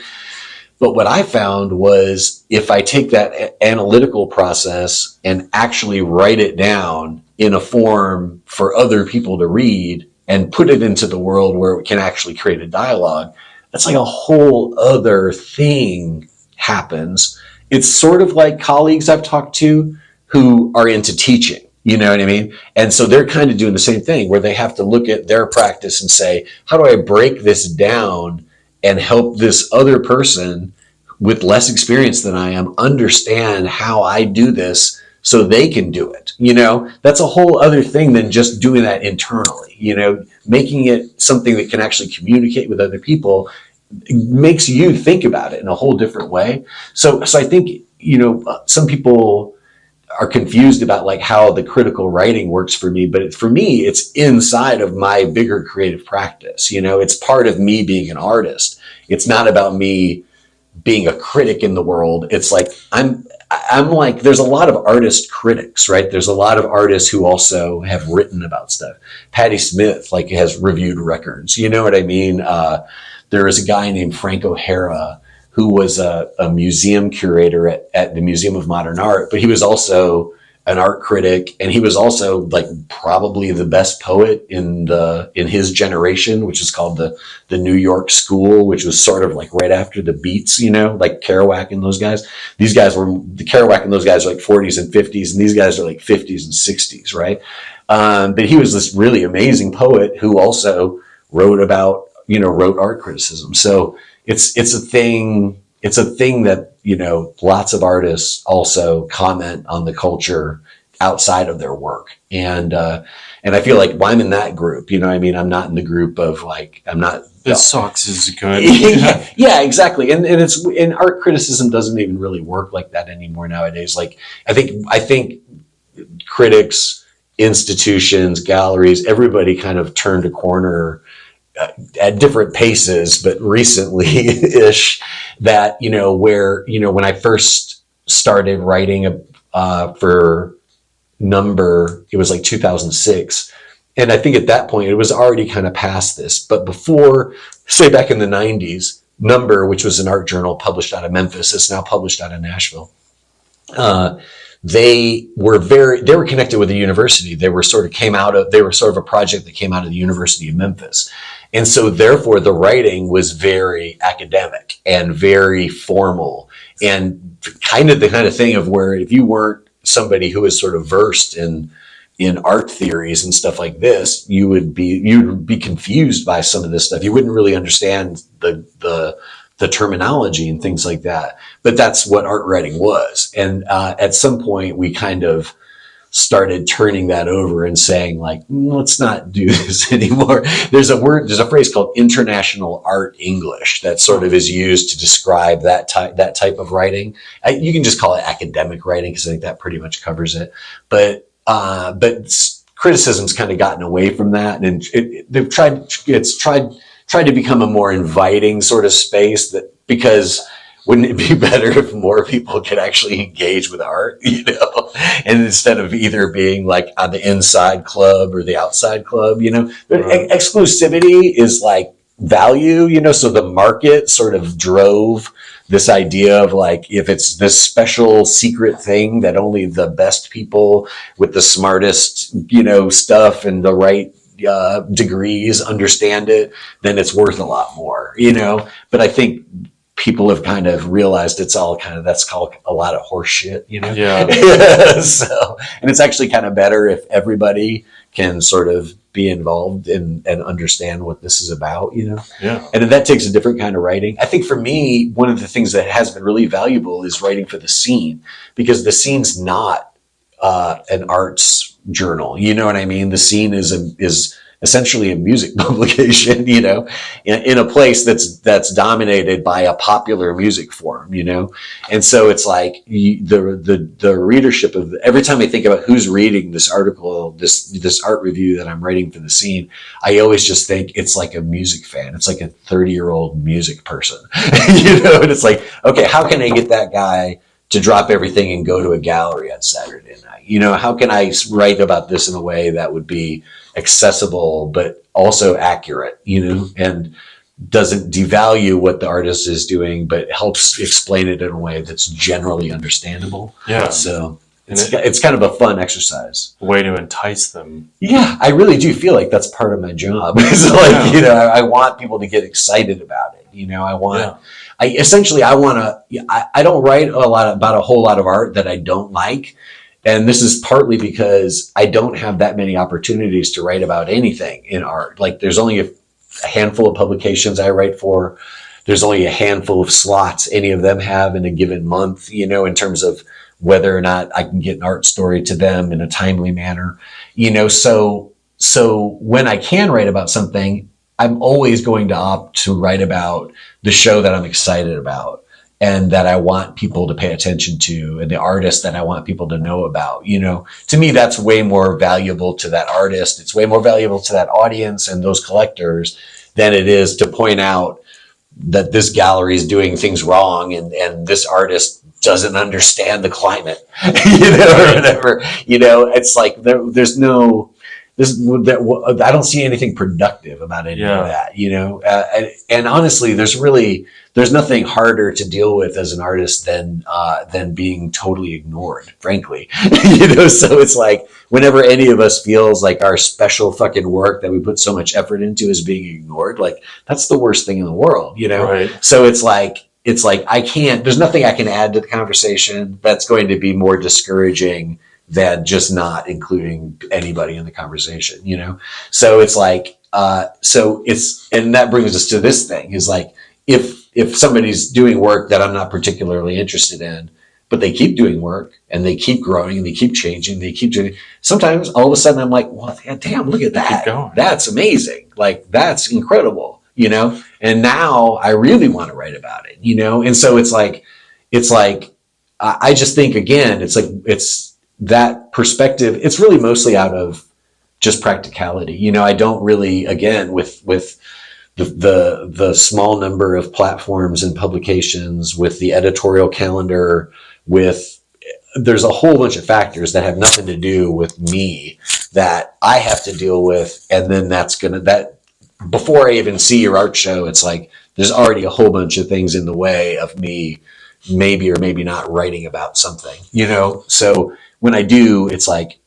But what I found was if I take that analytical process and actually write it down in a form for other people to read and put it into the world where it can actually create a dialogue, that's like a whole other thing happens. It's sort of like colleagues I've talked to who are into teaching. You know what I mean? And so they're kind of doing the same thing where they have to look at their practice and say, how do I break this down and help this other person with less experience than I am understand how I do this so they can do it? That's a whole other thing than just doing that internally, making it something that can actually communicate with other people makes you think about it in a whole different way. So I think, some people are confused about like how the critical writing works for me, but for me, it's inside of my bigger creative practice. It's part of me being an artist. It's not about me being a critic in the world. It's like, I'm like, there's a lot of artist critics, right? There's a lot of artists who also have written about stuff. Patti Smith, like, has reviewed records. You know what I mean? There is a guy named Frank O'Hara who was a museum curator at the Museum of Modern Art, but he was also an art critic, and he was also like probably the best poet in his generation, which is called the New York School, which was sort of like right after the Beats, like Kerouac and those guys. Kerouac and those guys are like 40s and 50s, and these guys are like 50s and 60s, right? But he was this really amazing poet who also wrote art criticism. So it's a thing that, lots of artists also comment on the culture outside of their work. And I feel like, well, I'm in that group, I'm not in the group of like, I'm not. This sucks is good. Yeah, exactly. And art criticism doesn't even really work like that anymore nowadays. Like, I think critics, institutions, galleries, everybody kind of turned a corner at different paces, but recently-ish, that, where, when I first started writing for Number, it was like 2006. And I think at that point, it was already kind of past this. But before, say back in the 90s, Number, which was an art journal published out of Memphis, it's now published out of Nashville. They were connected with the university. They were sort of a project that came out of the University of Memphis. And so therefore the writing was very academic and very formal, and kind of the kind of thing of where if you weren't somebody who was sort of versed in art theories and stuff like this, you'd be confused by some of this stuff. You wouldn't really understand the the terminology and things like that. But that's what art writing was. And at some point we kind of started turning that over and saying like, let's not do this anymore. There's a phrase called international art English that sort of is used to describe that type of writing. You can just call it academic writing because I think that pretty much covers it. But criticism's kind of gotten away from that, and they've tried to become a more inviting sort of space, that because wouldn't it be better if more people could actually engage with art, and instead of either being like on the inside club or the outside club, Right. Exclusivity is like value, so the market sort of drove this idea of like, if it's this special secret thing that only the best people with the smartest, stuff and the right degrees understand it, then it's worth a lot more, But I think people have kind of realized that's called a lot of horse shit, Yeah. So, and it's actually kind of better if everybody can sort of be involved and understand what this is about, Yeah. And that takes a different kind of writing. I think for me, one of the things that has been really valuable is writing for the scene, because the scene's not an arts journal. You know what I mean? The scene is essentially a music publication, in a place that's dominated by a popular music form, And so it's like the readership of every time I think about who's reading this article, this art review that I'm writing for the scene, I always just think it's like a music fan. It's like a 30-year-old music person, and it's like, okay, how can I get that guy to drop everything and go to a gallery on Saturday night? How can I write about this in a way that would be accessible, but also accurate, and doesn't devalue what the artist is doing, but helps explain it in a way that's generally understandable. Yeah. So it's kind of a fun exercise. Way to entice them. Yeah, I really do feel like that's part of my job. It's like, I want people to get excited about it. I don't write about a whole lot of art that I don't like. And this is partly because I don't have that many opportunities to write about anything in art. Like, there's only a handful of publications I write for. There's only a handful of slots any of them have in a given month, in terms of whether or not I can get an art story to them in a timely manner, so when I can write about something, I'm always going to opt to write about the show that I'm excited about and that I want people to pay attention to, and the artist that I want people to know about. To me, that's way more valuable to that artist. It's way more valuable to that audience and those collectors than it is to point out that this gallery is doing things wrong and this artist doesn't understand the climate, or whatever. It's like I don't see anything productive about any of that, and honestly, there's nothing harder to deal with as an artist than being totally ignored, frankly. So it's like, whenever any of us feels like our special fucking work that we put so much effort into is being ignored, like, that's the worst thing in the world, Right. So it's like there's nothing I can add to the conversation that's going to be more discouraging than just not including anybody in the conversation, So it's like, and that brings us to this thing, is like, if somebody's doing work that I'm not particularly interested in, but they keep doing work and they keep growing and they keep changing, sometimes all of a sudden I'm like, well, damn, look at that. That's amazing. Like, that's incredible, and now I really want to write about it, And so it's like, I just think, again, it's that perspective. It's really mostly out of just practicality. I don't really, again, with the small number of platforms and publications, with the editorial calendar, there's a whole bunch of factors that have nothing to do with me that I have to deal with. And then before I even see your art show, it's like, there's already a whole bunch of things in the way of me maybe or maybe not writing about something, So when I do, it's like,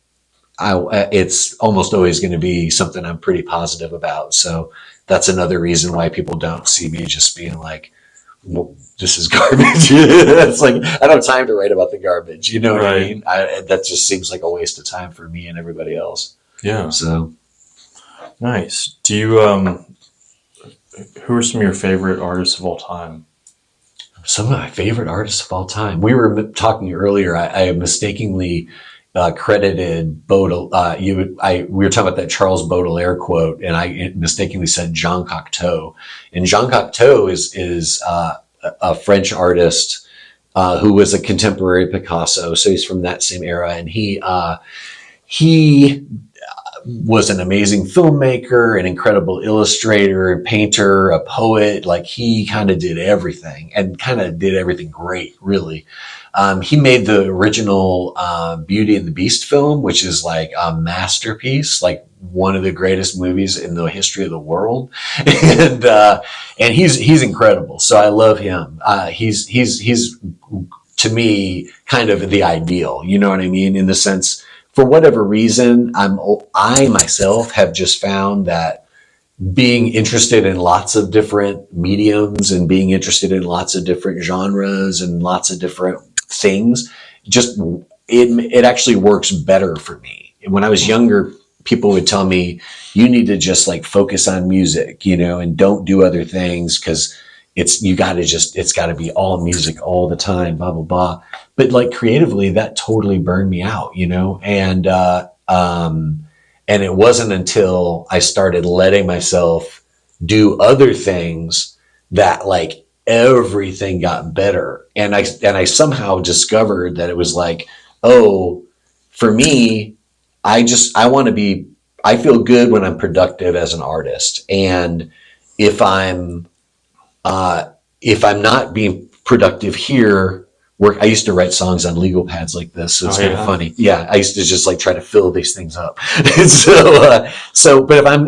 it's almost always going to be something I'm pretty positive about. So that's another reason why people don't see me just being like, well, this is garbage. It's like, I don't have time to write about the garbage. You know what I mean? That just seems like a waste of time for me and everybody else. Yeah. So nice. Do you, who are some of your favorite artists of all time? Some of my favorite artists of all time. We were talking earlier. I mistakenly credited Baudelaire. We were talking about that Charles Baudelaire quote, and I mistakenly said Jean Cocteau. And Jean Cocteau is a French artist who was a contemporary Picasso. So he's from that same era, and he was an amazing filmmaker, an incredible illustrator, painter, a poet. Like he kind of did everything and kind of did everything great, really. He made the original Beauty and the Beast film, which is like a masterpiece, like one of the greatest movies in the history of the world. And he's incredible. So I love him. He's to me kind of the ideal, you know what I mean? In the sense, for whatever reason, I myself have just found that being interested in lots of different mediums and being interested in lots of different genres and lots of different things, just it actually works better for me. When I was younger, people would tell me, you need to just like focus on music, you know, and don't do other things because it's got to be all music all the time, blah, blah, blah. But like creatively, that totally burned me out, you know? And it wasn't until I started letting myself do other things that like everything got better. And I somehow discovered that it was like, oh, for me, I feel good when I'm productive as an artist. And if I'm not being productive here, I used to write songs on legal pads like this, so it's kind of funny. Yeah, I used to just like try to fill these things up. But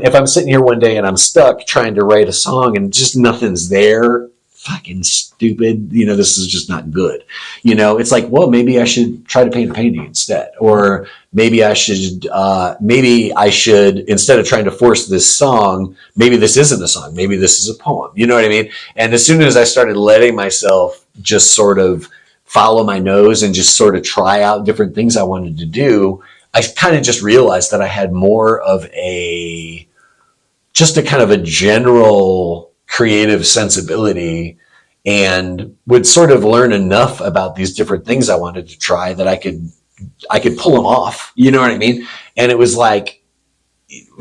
if I'm sitting here one day and I'm stuck trying to write a song and just nothing's there, fucking stupid. You know, this is just not good. You know, it's like, well, maybe I should try to paint a painting instead, or maybe I should instead of trying to force this song, maybe this isn't a song, maybe this is a poem. You know what I mean? And as soon as I started letting myself just sort of follow my nose and just sort of try out different things I wanted to do, I kind of just realized that I had more of just a kind of a general creative sensibility, and would sort of learn enough about these different things I wanted to try that I could pull them off. You know what I mean? And it was like,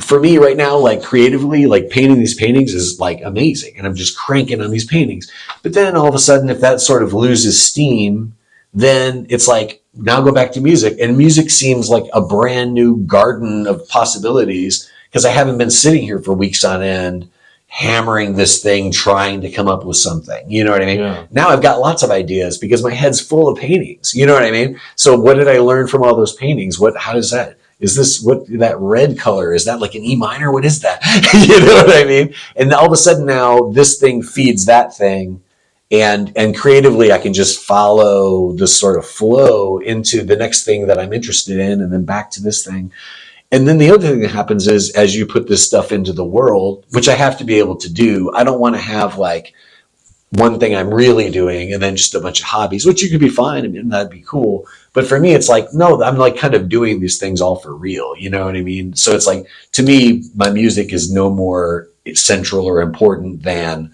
for me right now, like creatively, like painting these paintings is like amazing. And I'm just cranking on these paintings. But then all of a sudden, if that sort of loses steam, then it's like, now go back to music. And music seems like a brand new garden of possibilities because I haven't been sitting here for weeks on end hammering this thing, trying to come up with something. You know what I mean? Yeah. Now I've got lots of ideas because my head's full of paintings. You know what I mean? So what did I learn from all those paintings? Is this what that red color? Is that like an E minor? What is that? You know what I mean? And all of a sudden now this thing feeds that thing. And creatively I can just follow the sort of flow into the next thing that I'm interested in, and then back to this thing. And then the other thing that happens is, as you put this stuff into the world, which I have to be able to do, I don't want to have like one thing I'm really doing and then just a bunch of hobbies, which you could be fine. I mean, that'd be cool. But for me, it's like, no, I'm like kind of doing these things all for real. You know what I mean? So it's like, to me, my music is no more central or important than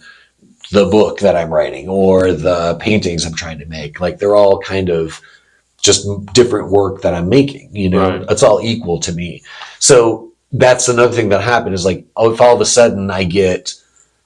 the book that I'm writing or the paintings I'm trying to make. Like they're all kind of just different work that I'm making, you know, It's all equal to me. So that's another thing that happened is like, if all of a sudden I get,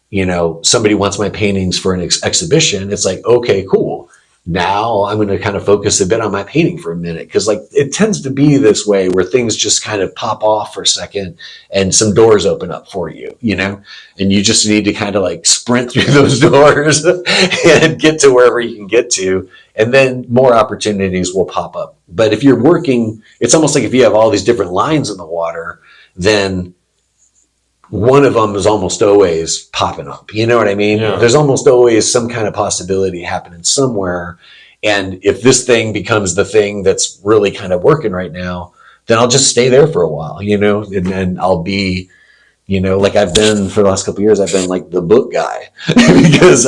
you know, somebody wants my paintings for an exhibition, it's like, okay, cool. Now I'm going to kind of focus a bit on my painting for a minute. Cause like it tends to be this way where things just kind of pop off for a second and some doors open up for you, you know, and you just need to kind of like sprint through those doors and get to wherever you can get to. And then more opportunities will pop up. But if you're working, it's almost like if you have all these different lines in the water, then one of them is almost always popping up. You know what I mean? Yeah. There's almost always some kind of possibility happening somewhere. And if this thing becomes the thing that's really kind of working right now, then I'll just stay there for a while, you know, and then I'll be, you know, like I've been for the last couple of years, I've been like the book guy because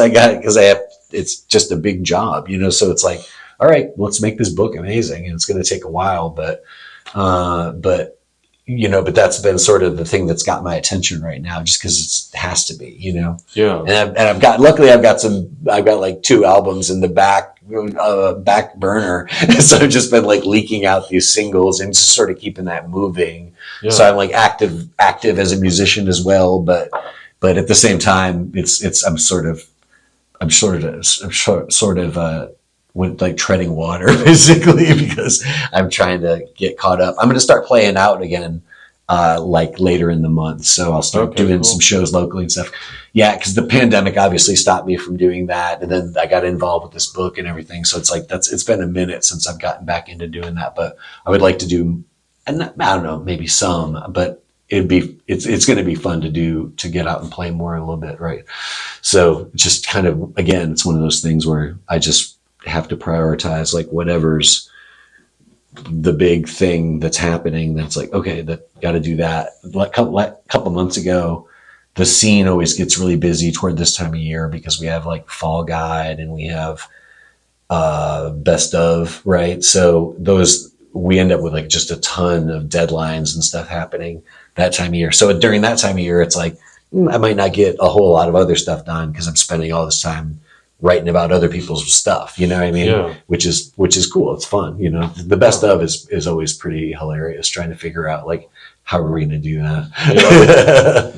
it's just a big job, you know? So it's like, all right, let's make this book amazing. And it's going to take a while, but but that's been sort of the thing that's got my attention right now, just because it has to be, Yeah. And luckily I've got like 2 albums in the back burner. So I've just been like leaking out these singles and just sort of keeping that moving. Yeah. So I'm like active as a musician as well. But at the same time, I'm sort of with like treading water basically, because I'm trying to get caught up. I'm going to start playing out again, like later in the month. So I'll start doing some shows locally and stuff. Yeah. Cause the pandemic obviously stopped me from doing that. And then I got involved with this book and everything. So it's like, it's been a minute since I've gotten back into doing that, but I would like to do, and I don't know, maybe some, but it's going to be fun to get out and play more a little bit. Right. So just kind of, again, it's one of those things where I just have to prioritize like whatever's the big thing that's happening. That's like, okay, that got to do that. Like a couple months ago, the scene always gets really busy toward this time of year because we have like Fall Guide and we have Best Of, right? So we end up with like just a ton of deadlines and stuff happening that time of year. So during that time of year, it's like, I might not get a whole lot of other stuff done because I'm spending all this time writing about other people's stuff, you know what I mean? Yeah. Which is cool. It's fun. The Best Of is always pretty hilarious, trying to figure out like, how are we going to do that? Yeah.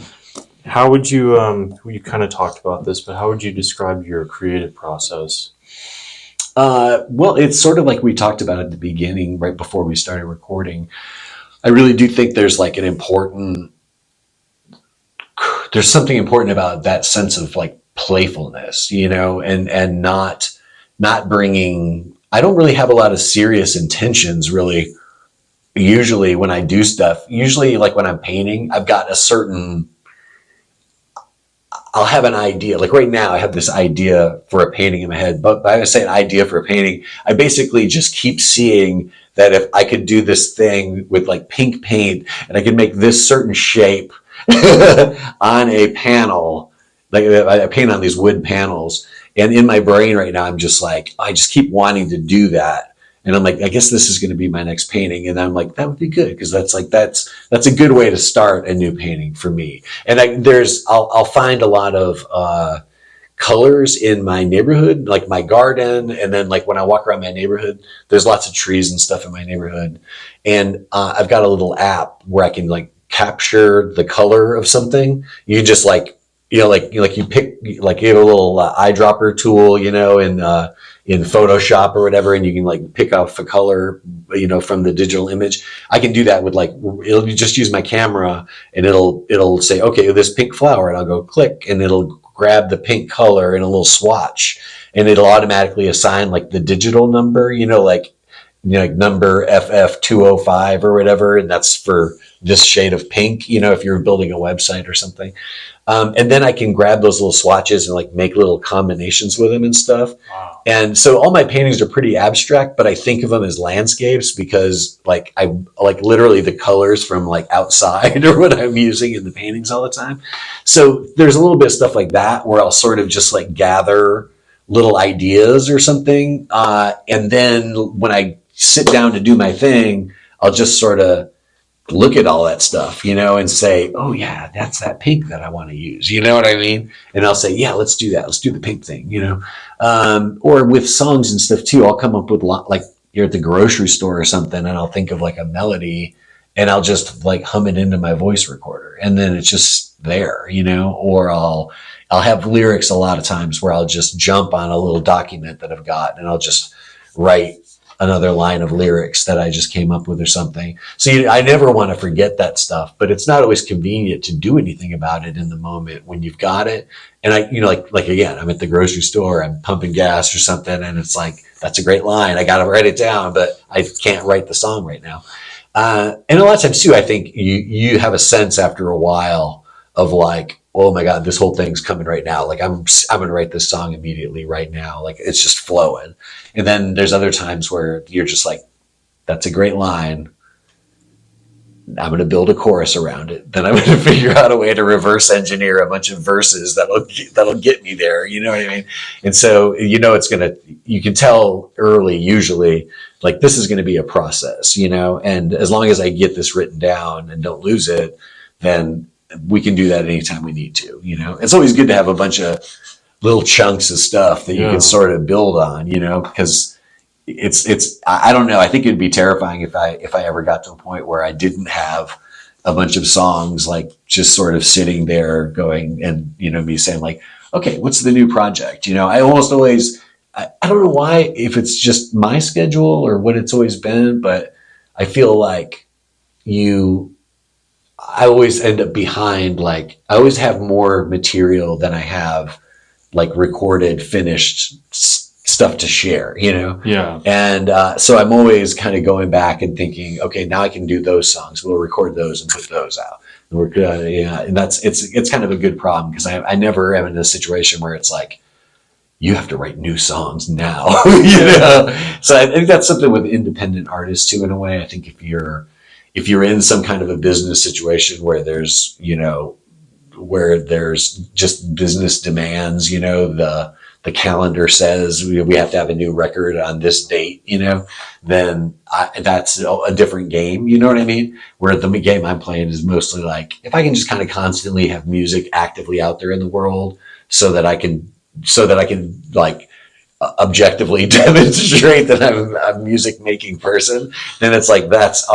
How would you, you kind of talked about this, but how would you describe your creative process? Well, it's sort of like we talked about at the beginning, right before we started recording. I really do think there's like there's something important about that sense of like playfulness, and not bringing, I don't really have a lot of serious intentions really. Usually when I do stuff, like when I'm painting, I've got I'll have an idea. Like right now I have this idea for a painting in my head, but I say an idea for a painting, I basically just keep seeing that if I could do this thing with like pink paint and I could make this certain shape on a panel, like I paint on these wood panels, and in my brain right now, I'm just like, I just keep wanting to do that. And I'm like, I guess this is going to be my next painting. And I'm like, that would be good. Because that's a good way to start a new painting for me. And I'll find a lot of, colors in my neighborhood, like my garden. And then like when I walk around my neighborhood, there's lots of trees and stuff in my neighborhood. And, I've got a little app where I can like capture the color of something. You can just like, you pick, like you have a little eyedropper tool, in Photoshop or whatever, and you can like pick off a color, from the digital image. I can do that with like, it'll just use my camera and it'll say, okay, this pink flower, and I'll go click and it'll grab the pink color in a little swatch, and it'll automatically assign like the digital number, like number FF205 or whatever. And that's for this shade of pink, if you're building a website or something. And then I can grab those little swatches and like make little combinations with them and stuff. Wow. And so all my paintings are pretty abstract, but I think of them as landscapes because like I like literally the colors from like outside or what I'm using in the paintings all the time. So there's a little bit of stuff like that where I'll sort of just like gather little ideas or something. And then when I sit down to do my thing, I'll just sort of look at all that stuff, and say, oh yeah, that's that pink that I want to use. You know what I mean? And I'll say, yeah, let's do that. Let's do the pink thing, or with songs and stuff too. I'll come up with like you're at the grocery store or something and I'll think of like a melody and I'll just like hum it into my voice recorder. And then it's just there, or I'll have lyrics a lot of times where I'll just jump on a little document that I've got and I'll just write another line of lyrics that I just came up with or something. So I never want to forget that stuff, but it's not always convenient to do anything about it in the moment when you've got it. And I, like again, I'm at the grocery store, I'm pumping gas or something. And it's like, that's a great line. I got to write it down, but I can't write the song right now. And a lot of times too, I think you have a sense after a while of like, oh my God, this whole thing's coming right now. Like I'm going to write this song immediately right now. Like it's just flowing. And then there's other times where you're just like, that's a great line. I'm going to build a chorus around it. Then I'm going to figure out a way to reverse engineer a bunch of verses that'll get me there. You know what I mean? And so, you can tell early, usually, like, this is going to be a process, and as long as I get this written down and don't lose it, then we can do that anytime we need to. It's always good to have a bunch of little chunks of stuff that you can sort of build on, because I don't know. I think it'd be terrifying if I ever got to a point where I didn't have a bunch of songs, like, just sort of sitting there going, and, me saying, like, okay, what's the new project? I almost always, I don't know why, if it's just my schedule or what it's always been, but I feel like I always end up behind. Like, I always have more material than I have, like, recorded, finished stuff to share, Yeah. And so I'm always kind of going back and thinking, okay, now I can do those songs. We'll record those and put those out. And we're good. Yeah. And it's kind of a good problem, because I never am in a situation where it's like, you have to write new songs now. So I think that's something with independent artists too, in a way. I think if you're in some kind of a business situation where there's just business demands, the calendar says we have to have a new record on this date, then that's a different game. You know what I mean? Where the game I'm playing is mostly like, if I can just kind of constantly have music actively out there in the world, so that I can like objectively demonstrate that I'm a music making person, then it's like, that's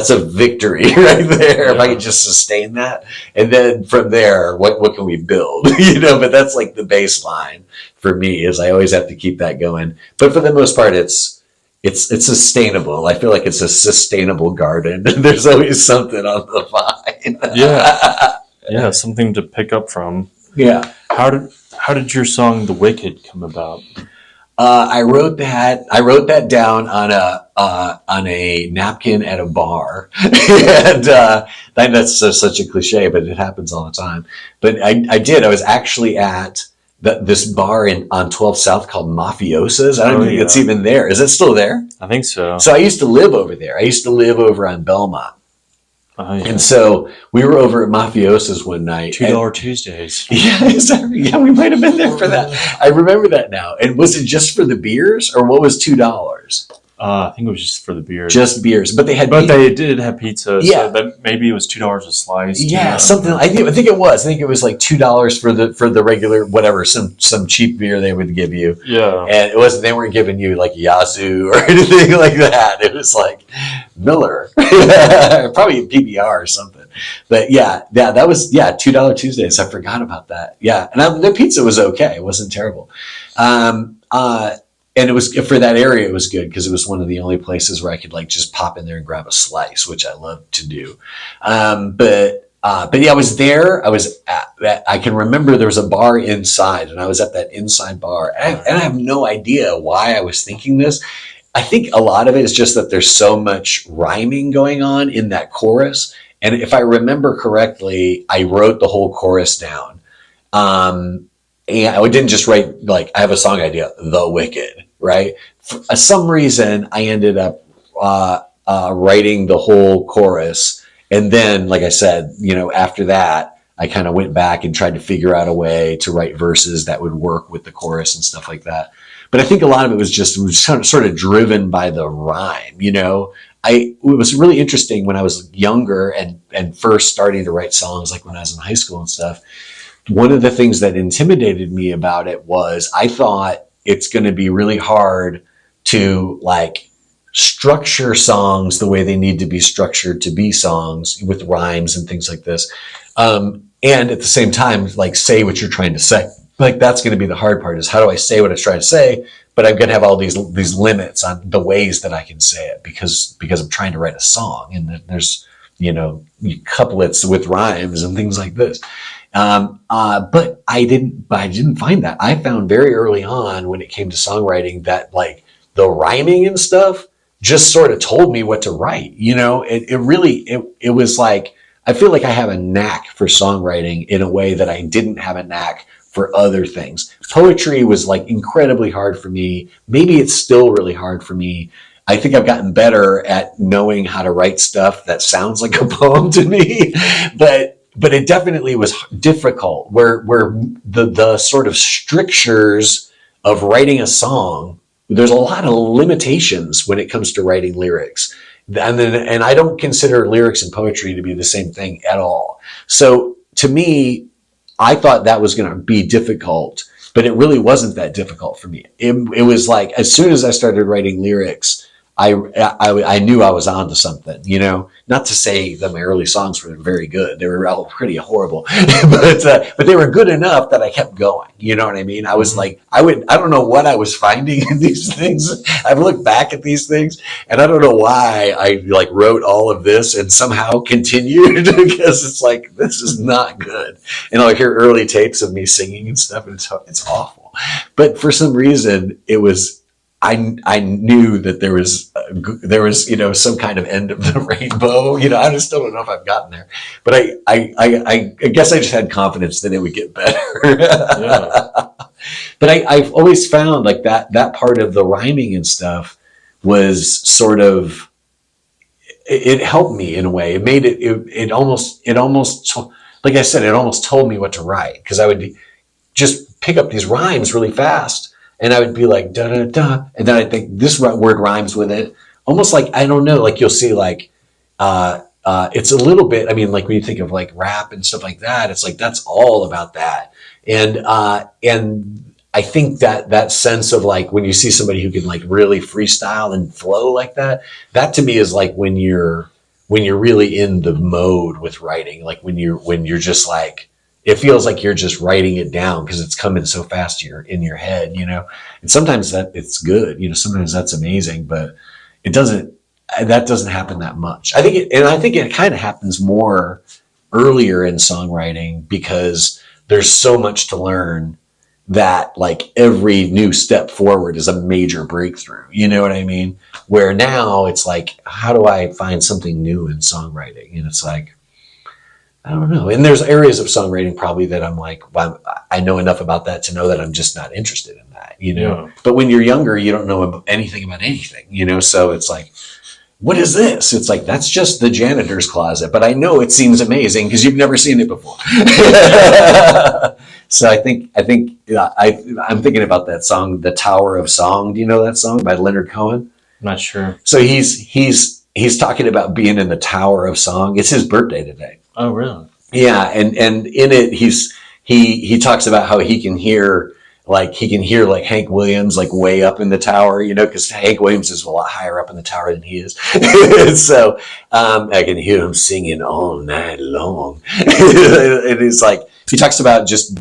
a victory right there. Yeah. If I can just sustain that. And then from there, what can we build? But that's like the baseline for me, is I always have to keep that going. But for the most part, it's sustainable. I feel like it's a sustainable garden. There's always something on the vine. Yeah. Yeah. Something to pick up from. Yeah. How did your song "The Wicked" come about? I wrote that down on a napkin at a bar, and that's such a cliche, but it happens all the time. But I did. I was actually at this bar on 12th South called Mafiosa's. I don't think it's even there. Is it still there? I think so. So I used to live over there. I used to live over on Belmont. And so we were over at Mafiosa's one night. $2 Tuesdays. Yeah, we might have been there for that. I remember that now. And was it just for the beers, or what was $2? I think it was just for the beers. Just beers, but they did have pizza. Yeah, so that maybe it was $2 a slice. Yeah, something. I think it was. I think it was like $2 for the regular whatever, some cheap beer they would give you. Yeah, and it wasn't. They weren't giving you like Yazoo or anything like that. It was like Miller, probably PBR or something. But that was $2 Tuesdays. I forgot about that. Yeah, and the pizza was okay. It wasn't terrible. And it was, for that area, it was good, because it was one of the only places where I could like just pop in there and grab a slice, which I love to do. But yeah, I was there. I can remember there was a bar inside, and I was at that inside bar, and I have no idea why I was thinking this. I think a lot of it is just that there's so much rhyming going on in that chorus. And if I remember correctly, I wrote the whole chorus down. And I didn't just write, like, I have a song idea, The Wicked, right? For some reason, I ended up writing the whole chorus. And then, like I said, after that, I kind of went back and tried to figure out a way to write verses that would work with the chorus and stuff like that. But I think a lot of it was sort of driven by the rhyme, It was really interesting when I was younger and first starting to write songs, like when I was in high school and stuff. One of the things that intimidated me about it was I thought it's going to be really hard to like structure songs the way they need to be structured to be songs, with rhymes and things like this. And at the same time, like, say what you're trying to say. Like, that's going to be the hard part, is how do I say what I'm trying to say? But I'm going to have all these limits on the ways that I can say it, because I'm trying to write a song, and there's, couplets with rhymes and things like this. But I didn't find that. I found very early on, when it came to songwriting, that like the rhyming and stuff just sort of told me what to write. It was like, I feel like I have a knack for songwriting in a way that I didn't have a knack for other things. Poetry was like incredibly hard for me. Maybe it's still really hard for me. I think I've gotten better at knowing how to write stuff that sounds like a poem to me, but it definitely was difficult where the sort of strictures of writing a song. There's a lot of limitations when it comes to writing lyrics. And I don't consider lyrics and poetry to be the same thing at all. So to me, I thought that was going to be difficult, but it really wasn't that difficult for me. It was like, as soon as I started writing lyrics, I knew I was onto something, you know, not to say that my early songs were very good. They were all pretty horrible, but they were good enough that I kept going. You know what I mean? I was like, I don't know what I was finding in these things. I've looked back at these things and I don't know why I like wrote all of this and somehow continued because it's like, this is not good. And I'll hear early tapes of me singing and stuff and it's awful. But for some reason it was, I knew that there was, you know, some kind of end of the rainbow. You know, I just don't know if I've gotten there, but I guess I just had confidence that it would get better. Yeah. But I've always found like that part of the rhyming and stuff was sort of, it helped me in a way. It made it almost, like I said, it almost told me what to write because I would just pick up these rhymes really fast. And I would be like, da, da, da. And then I'd think this word rhymes with it. Almost like, I don't know, like you'll see like, it's a little bit, I mean, like when you think of like rap and stuff like that, it's like, that's all about that. And I think that sense of like, when you see somebody who can like really freestyle and flow like that to me is like when you're really in the mode with writing, like when you're just like, it feels like you're just writing it down because it's coming so fast in your head, you know, and sometimes that it's good, you know, sometimes that's amazing, but that doesn't happen that much. I think it kind of happens more earlier in songwriting because there's so much to learn that like every new step forward is a major breakthrough. You know what I mean? Where now it's like, how do I find something new in songwriting? And it's like, I don't know. And there's areas of songwriting probably that I'm like, well, I know enough about that to know that I'm just not interested in that, you know? Yeah. But when you're younger, you don't know anything about anything, you know? So it's like, what is this? It's like, that's just the janitor's closet, but I know it seems amazing because you've never seen it before. So I think I'm thinking about that song, The Tower of Song. Do you know that song by Leonard Cohen? I'm not sure. So he's talking about being in the Tower of Song. It's his birthday today. Oh, really? Yeah, and in it he talks about how he can hear like Hank Williams like way up in the tower, you know, because Hank Williams is a lot higher up in the tower than he is. So I can hear him singing all night long. It is like he talks about just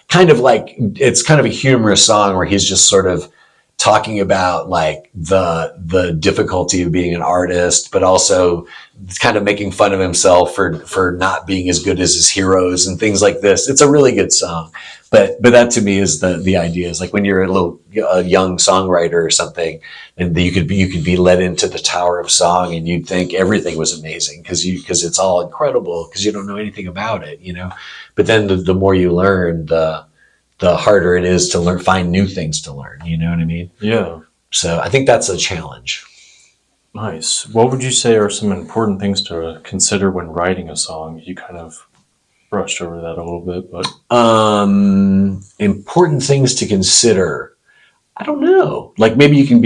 kind of like it's kind of a humorous song where he's just sort of talking about like the difficulty of being an artist, but also kind of making fun of himself for not being as good as his heroes and things like this. It's a really good song. But that to me is the idea is like when you're a young songwriter or something, and you could be led into the Tower of Song and you'd think everything was amazing because it's all incredible because you don't know anything about it, you know. But then the more you learn, the harder it is to find new things to learn. You know what I mean? Yeah. So I think that's a challenge. Nice. What would you say are some important things to consider when writing a song? You kind of brushed over that a little bit, but important things to consider. I don't know. Like maybe you can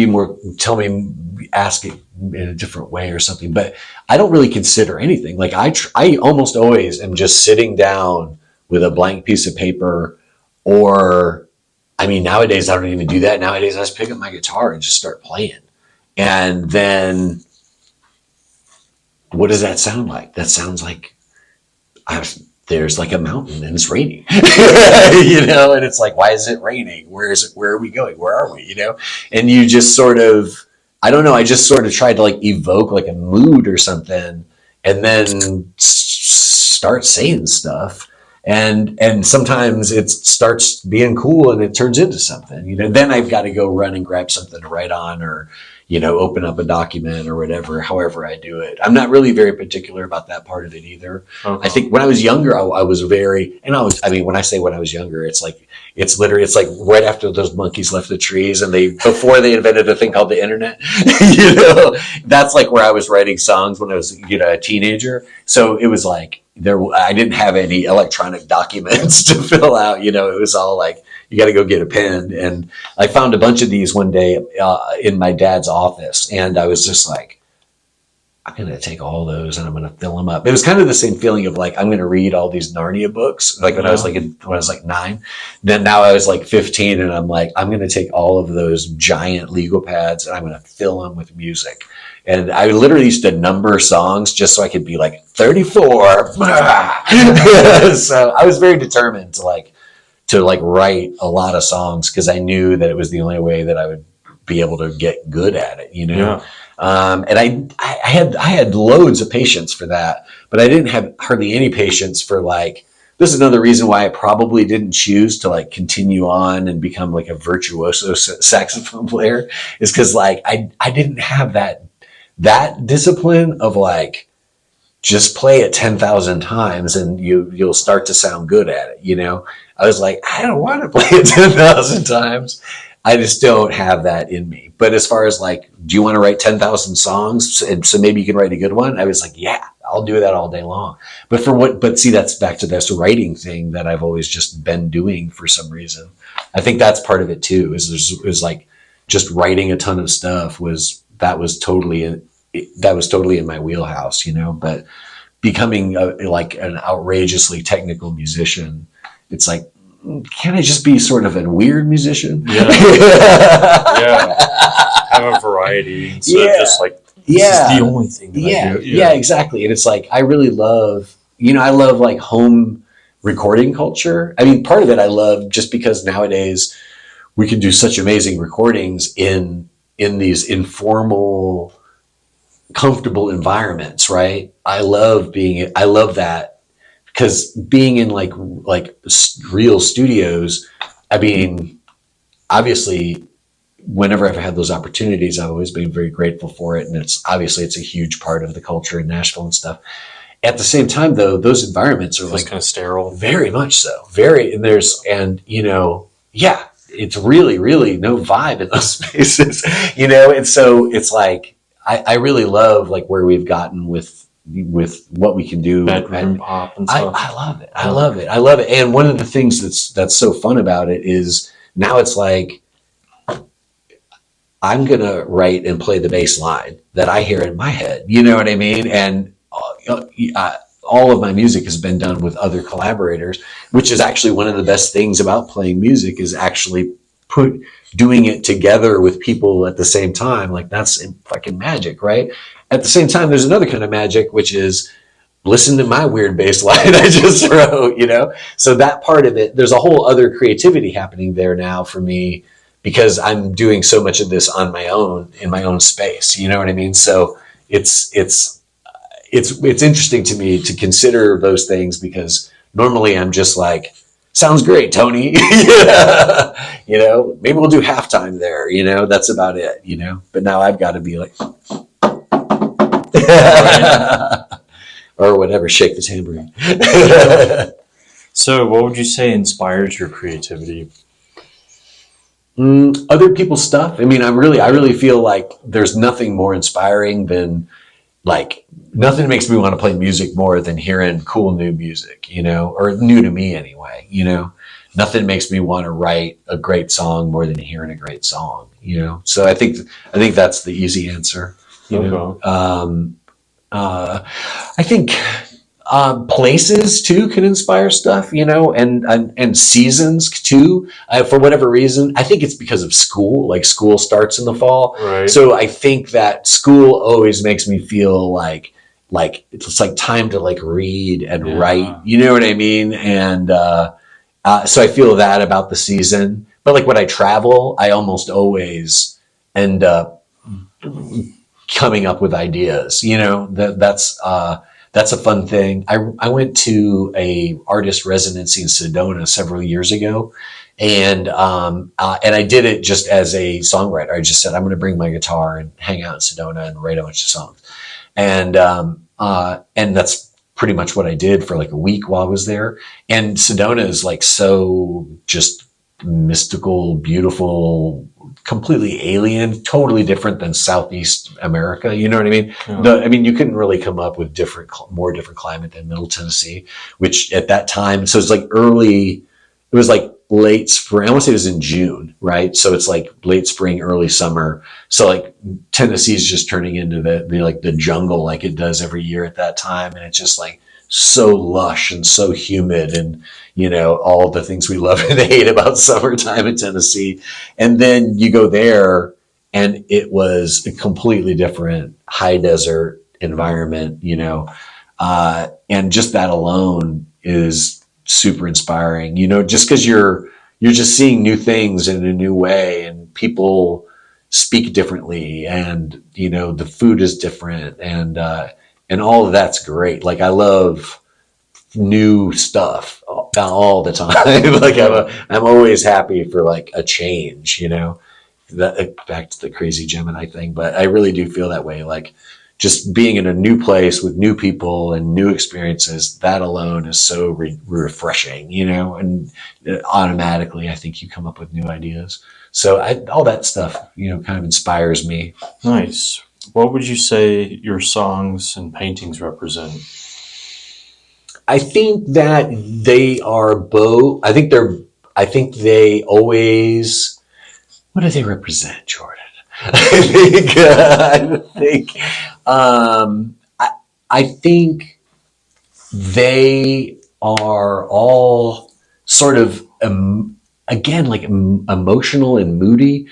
ask it in a different way or something, but I don't really consider anything. Like I almost always am just sitting down with a blank piece of paper. Or, I mean, nowadays I don't even do that. Nowadays I just pick up my guitar and just start playing. And then, what does that sound like? That sounds like there's like a mountain and it's raining, you know? And it's like, why is it raining? Where is it? Where are we going? Where are we? You know? And you just sort of, I don't know. I just sort of tried to like evoke like a mood or something, and then start saying stuff. And sometimes it starts being cool and it turns into something, you know. Then I've got to go run and grab something to write on, or, open up a document or whatever, however I do it. I'm not really very particular about that part of it either. I think when I was younger, I was very, and when I say when I was younger, it's like right after those monkeys left the trees and before they invented a thing called the internet, that's like where I was writing songs when I was, a teenager. So it was like I didn't have any electronic documents to fill out, it was all like, you got to go get a pen. And I found a bunch of these one day in my dad's office. And I was just like, I'm going to take all those and I'm going to fill them up. It was kind of the same feeling of like, I'm going to read all these Narnia books. Like when I was like 9, then now I was like 15 and I'm like, I'm going to take all of those giant legal pads and I'm going to fill them with music. And I literally used to number songs just so I could be like 34. So I was very determined to write a lot of songs because I knew that it was the only way that I would be able to get good at it, Yeah. And I had loads of patience for that, but I didn't have hardly any patience for this is another reason why I probably didn't choose to continue on and become like a virtuoso saxophone player is because I didn't have that discipline of just play it 10,000 times and you'll start to sound good at it. I was like, I don't want to play it 10,000 times. I just don't have that in me. But as far as do you want to write 10,000 songs? And so maybe you can write a good one. I was like, yeah, I'll do that all day long. But see, that's back to this writing thing that I've always just been doing for some reason. I think that's part of it too, is just writing a ton of stuff was totally in my wheelhouse, but becoming an outrageously technical musician, it's like, can I just be sort of a weird musician? Yeah. Have a variety instead of just this is the only thing that I do. Yeah, exactly. And it's I really love, I love home recording culture. I mean, part of it I love just because nowadays we can do such amazing recordings in these informal, comfortable environments, right? I love that. Because being in real studios, I mean, obviously, whenever I've had those opportunities, I've always been very grateful for it. And it's a huge part of the culture in Nashville and stuff. At the same time, though, those environments are kind of sterile. Very much so. It's really, really no vibe in those spaces, And so it's I really love where we've gotten with what we can do. Bedroom pop and stuff. I love it. I love it. And one of the things that's so fun about it is now it's I'm going to write and play the bass line that I hear in my head. You know what I mean? And all of my music has been done with other collaborators, which is actually one of the best things about playing music is actually doing it together with people at the same time. That's fucking magic, right? At the same time, there's another kind of magic, which is listen to my weird bass line I just wrote, So that part of it, there's a whole other creativity happening there now for me because I'm doing so much of this on my own, in my own space. You know what I mean? So it's interesting to me to consider those things because normally I'm just sounds great, Tony. Maybe we'll do halftime there, that's about it, But now I've got to be or whatever, shake the tambourine. So what would you say inspires your creativity? Other people's stuff. I mean, I really feel there's nothing more inspiring than nothing makes me want to play music more than hearing cool new music, or new to me anyway, Nothing makes me want to write a great song more than hearing a great song, So I think that's the easy answer. I think places too can inspire stuff, and seasons too. For whatever reason, I think it's because of school. School starts in the fall, right. So I think that school always makes me feel like it's time to read and write. You know what I mean? And so I feel that about the season. But when I travel, I almost always end up coming up with ideas, that's That's a fun thing. I went to a artist residency in Sedona several years ago, and I did it just as a songwriter. I just said I'm going to bring my guitar and hang out in Sedona and write a bunch of songs, and that's pretty much what I did for like a week while I was there. And Sedona is like so just mystical, beautiful, completely alien, totally different than Southeast America. You know what I mean? Yeah. You couldn't really come up with more different climate than Middle Tennessee, which at that time, so it's like it was like late spring. I want to say it was in June, right? So it's like late spring, early summer. So like Tennessee's just turning into the jungle like it does every year at that time. And it's just like so lush and so humid and, all the things we love and hate about summertime in Tennessee. And then you go there and it was a completely different high desert environment, and just that alone is super inspiring, just because you're just seeing new things in a new way, and people speak differently, and the food is different, and all of that's great. Like I love new stuff all the time. Like I'm always happy for like a change, that back to the crazy Gemini thing, but I really do feel that way. Like just being in a new place with new people and new experiences, that alone is so refreshing, and automatically I think you come up with new ideas. So all that stuff, kind of inspires me. Nice. What would you say your songs and paintings represent? I think that they are both, I think they always, what do they represent, Jordan? I think they are all sort of, again, like emotional and moody.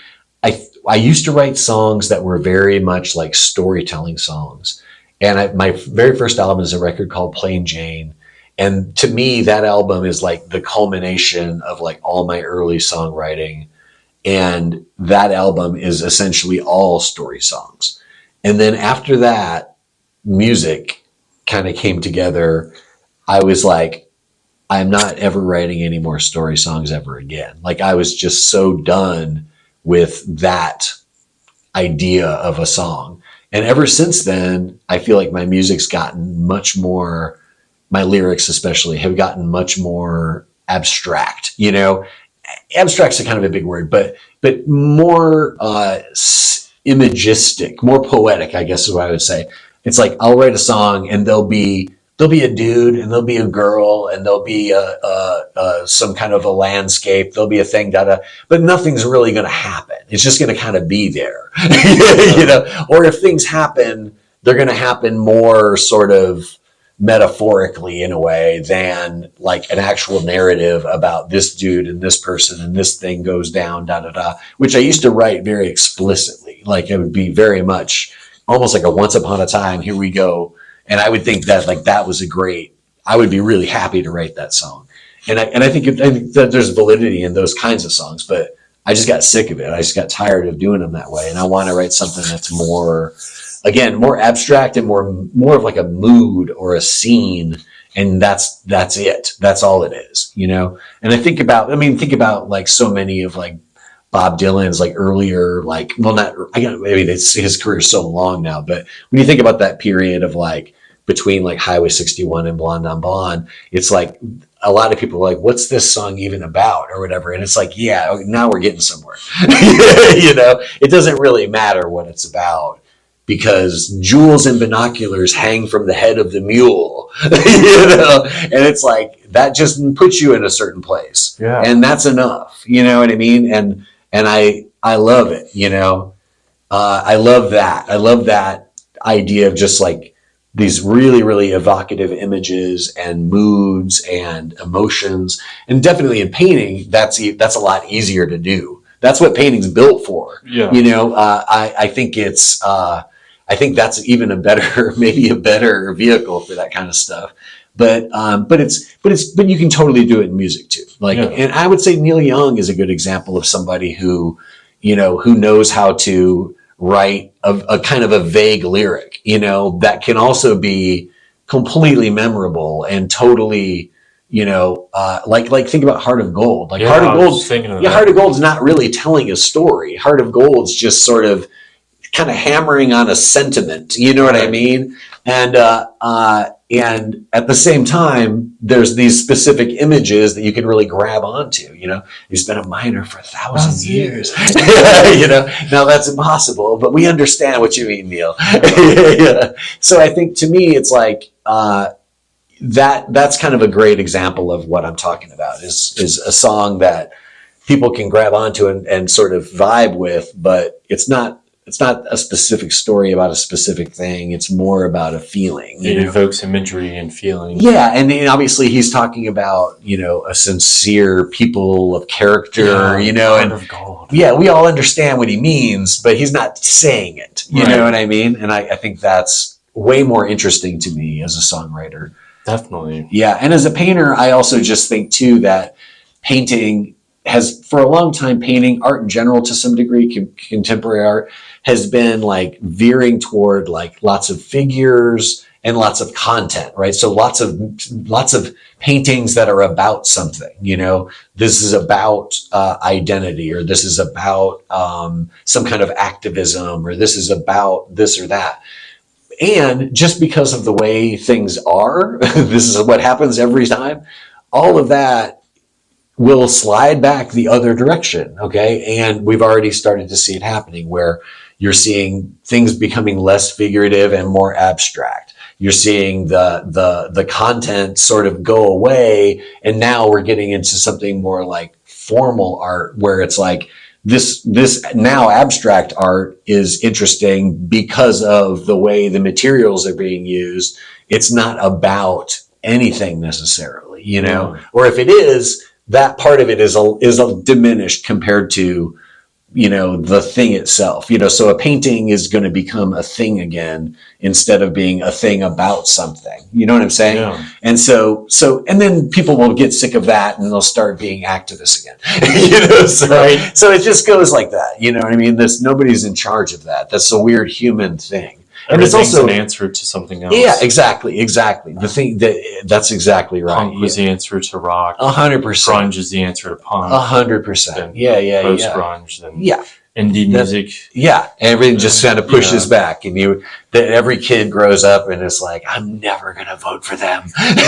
I used to write songs that were very much like storytelling songs. And my very first album is a record called Plain Jane. And to me, that album is like the culmination of like all my early songwriting. And that album is essentially all story songs. And then after that, music kind of came together. I was like, I'm not ever writing any more story songs ever again. Like I was just so done with that idea of a song. And ever since then, I feel like my music's gotten much more, my lyrics especially have gotten much more abstract, Abstract's a kind of a big word, but more imagistic, more poetic, I guess is what I would say. It's like I'll write a song and there'll be a dude and there'll be a girl and there'll be some kind of a landscape. There'll be a thing, but nothing's really going to happen. It's just going to kind of be there, Or if things happen, they're going to happen more sort of metaphorically in a way than like an actual narrative about this dude and this person and this thing goes down, which I used to write very explicitly. Like it would be very much almost like a once upon a time, here we go. And I would think that like that was I would be really happy to write that song. And I think that there's validity in those kinds of songs, but I just got sick of it. I just got tired of doing them that way. And I want to write something that's more abstract and more of like a mood or a scene. And that's it. That's all it is, And I think about like so many of like Bob Dylan's like earlier, like, well, his career is so long now, but when you think about that period of like between like Highway 61 and Blonde on Blonde, it's like a lot of people are like, what's this song even about or whatever? And it's like, yeah, now we're getting somewhere. It doesn't really matter what it's about because jewels and binoculars hang from the head of the mule, and it's like, that just puts you in a certain place. Yeah. And that's enough. You know what I mean? And I love it, I love that. I love that idea of just like these really, really evocative images and moods and emotions. And definitely in painting, that's a lot easier to do. That's what painting's built for. Yeah. I think I think that's even maybe a better vehicle for that kind of stuff. But you can totally do it in music too. And I would say Neil Young is a good example of somebody who knows how to write a kind of a vague lyric, that can also be completely memorable and totally, like think about Heart of Gold. Like Heart of Gold, Heart of Gold's not really telling a story. Heart of Gold's just sort of kind of hammering on a sentiment. You know what I mean? And at the same time, there's these specific images that you can really grab onto. He's been a miner for 1,000 years. Now that's impossible, but we understand what you mean, Neil. Yeah. So I think to me, it's like that's kind of a great example of what I'm talking about. Is a song that people can grab onto and sort of vibe with, but it's not a specific story about a specific thing. It's more about a feeling. It evokes imagery and feeling. Yeah, and obviously he's talking about, a sincere people of character, Heart of Gold. Yeah, we all understand what he means, but he's not saying it. You know what I mean? And I think that's way more interesting to me as a songwriter. Definitely. Yeah, and as a painter, I also just think too that painting has, for a long time, painting, art in general to some degree, contemporary art, has been like veering toward like lots of figures and lots of content, right? So lots of paintings that are about something, this is about identity, or this is about some kind of activism, or this is about this or that. And just because of the way things are, this is what happens every time, all of that will slide back the other direction, okay? And we've already started to see it happening, where you're seeing things becoming less figurative and more abstract. You're seeing the content sort of go away, and now we're getting into something more like formal art, where it's like this now abstract art is interesting because of the way the materials are being used. It's not about anything necessarily, or if it is, that part of it is diminished compared to, the thing itself, so a painting is going to become a thing again instead of being a thing about something. You know what I'm saying? Yeah. And so, and then people will get sick of that and they'll start being activists again, Right. So it just goes like that. You know what I mean? Nobody's in charge of that. That's a weird human thing. And it's also an answer to something else. Yeah, exactly. The thing that's exactly right. Punk was the answer to rock. 100%. Grunge is the answer to punk. 100%. Yeah. Post grunge. Then yeah. Indie music. Yeah. Everything just kind of pushes back, and every kid grows up and is like, I'm never gonna vote for them. And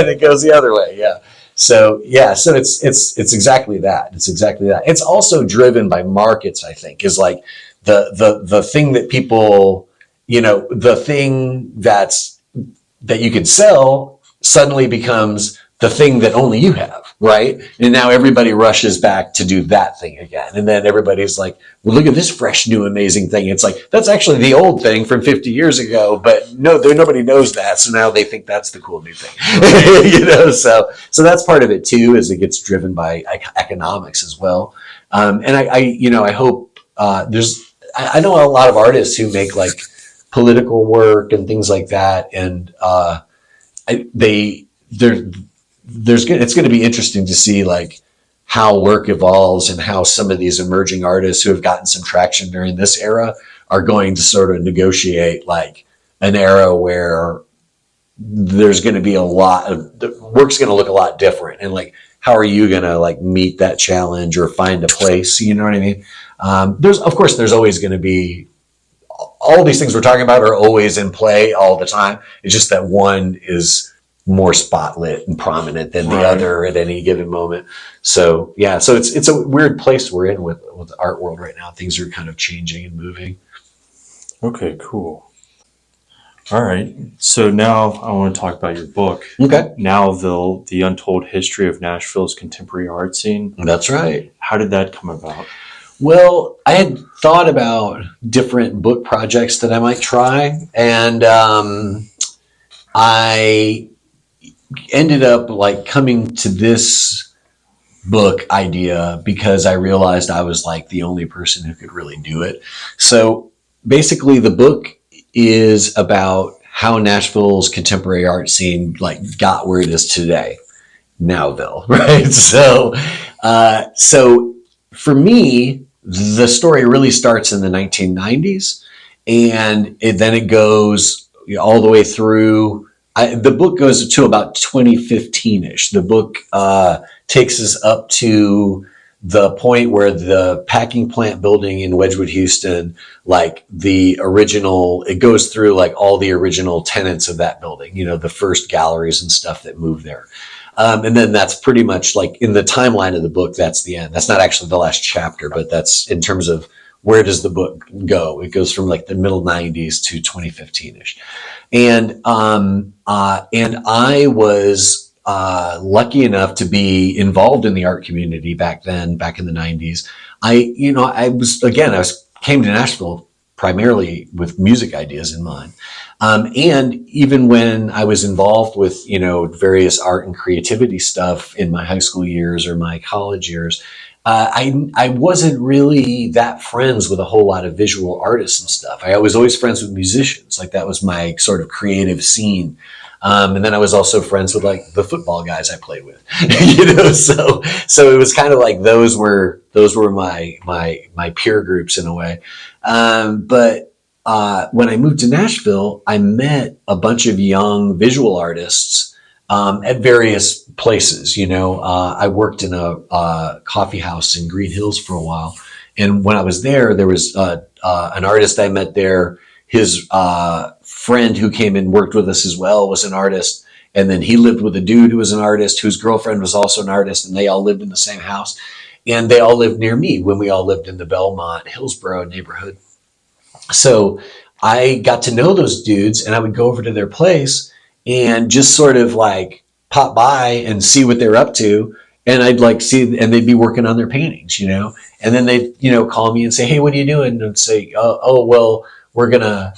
it goes the other way. Yeah. So it's exactly that. It's also driven by markets, I think, is like the thing that people, the thing that you can sell suddenly becomes the thing that only you have, right? And now everybody rushes back to do that thing again. And then everybody's like, well, look at this fresh, new, amazing thing. It's like, that's actually the old thing from 50 years ago, but nobody knows that. So now they think that's the cool new thing, so that's part of it too, is it gets driven by economics as well. And I hope, I know a lot of artists who make like political work and things like that. And, it's going to be interesting to see like how work evolves and how some of these emerging artists who have gotten some traction during this era are going to sort of negotiate like an era where there's going to be the work's going to look a lot different. And like, how are you going to like meet that challenge or find a place? You know what I mean? There's always going to be, all of these things we're talking about are always in play all the time. It's just that one is more spotlit and prominent than the other at any given moment. So yeah, so it's a weird place we're in with the art world right now. Things are kind of changing and moving. Okay, cool. All right. So now I want to talk about your book. Okay. Nowville, The Untold History of Nashville's Contemporary Art Scene. That's right. How did that come about? Well, I had thought about different book projects that I might try. And I ended up like coming to this book idea because I realized I was like the only person who could really do it. So basically the book is about how Nashville's contemporary art scene like got where it is today, Nowville, right? So for me, the story really starts in the 1990s, and then it goes all the way through. The book goes to about 2015-ish. The book takes us up to the point where the packing plant building in Wedgwood, Houston, like the original, it goes through like all the original tenants of that building, the first galleries and stuff that moved there. And then that's pretty much like in the timeline of the book, that's the end. That's not actually the last chapter, but that's in terms of where does the book go? It goes from like the middle 90s to 2015-ish. And I was lucky enough to be involved in the art community back then, back in the 90s. I came to Nashville primarily with music ideas in mind. And even when I was involved with, various art and creativity stuff in my high school years or my college years, I wasn't really that friends with a whole lot of visual artists and stuff. I was always friends with musicians. Like that was my sort of creative scene. And then I was also friends with like the football guys I played with, so it was kind of like those were my peer groups in a way. But when I moved to Nashville, I met a bunch of young visual artists at various places. I worked in a coffee house in Green Hills for a while. And when I was there was an artist I met there. His friend who came and worked with us as well was an artist. And then he lived with a dude who was an artist, whose girlfriend was also an artist. And they all lived in the same house. And they all lived near me when we all lived in the Belmont, Hillsborough neighborhood. So I got to know those dudes, and I would go over to their place and just sort of like pop by and see what they're up to. And I'd like see, and they'd be working on their paintings, and then they'd, call me and say, "Hey, what are you doing?" And I'd say, oh, well, we're going to,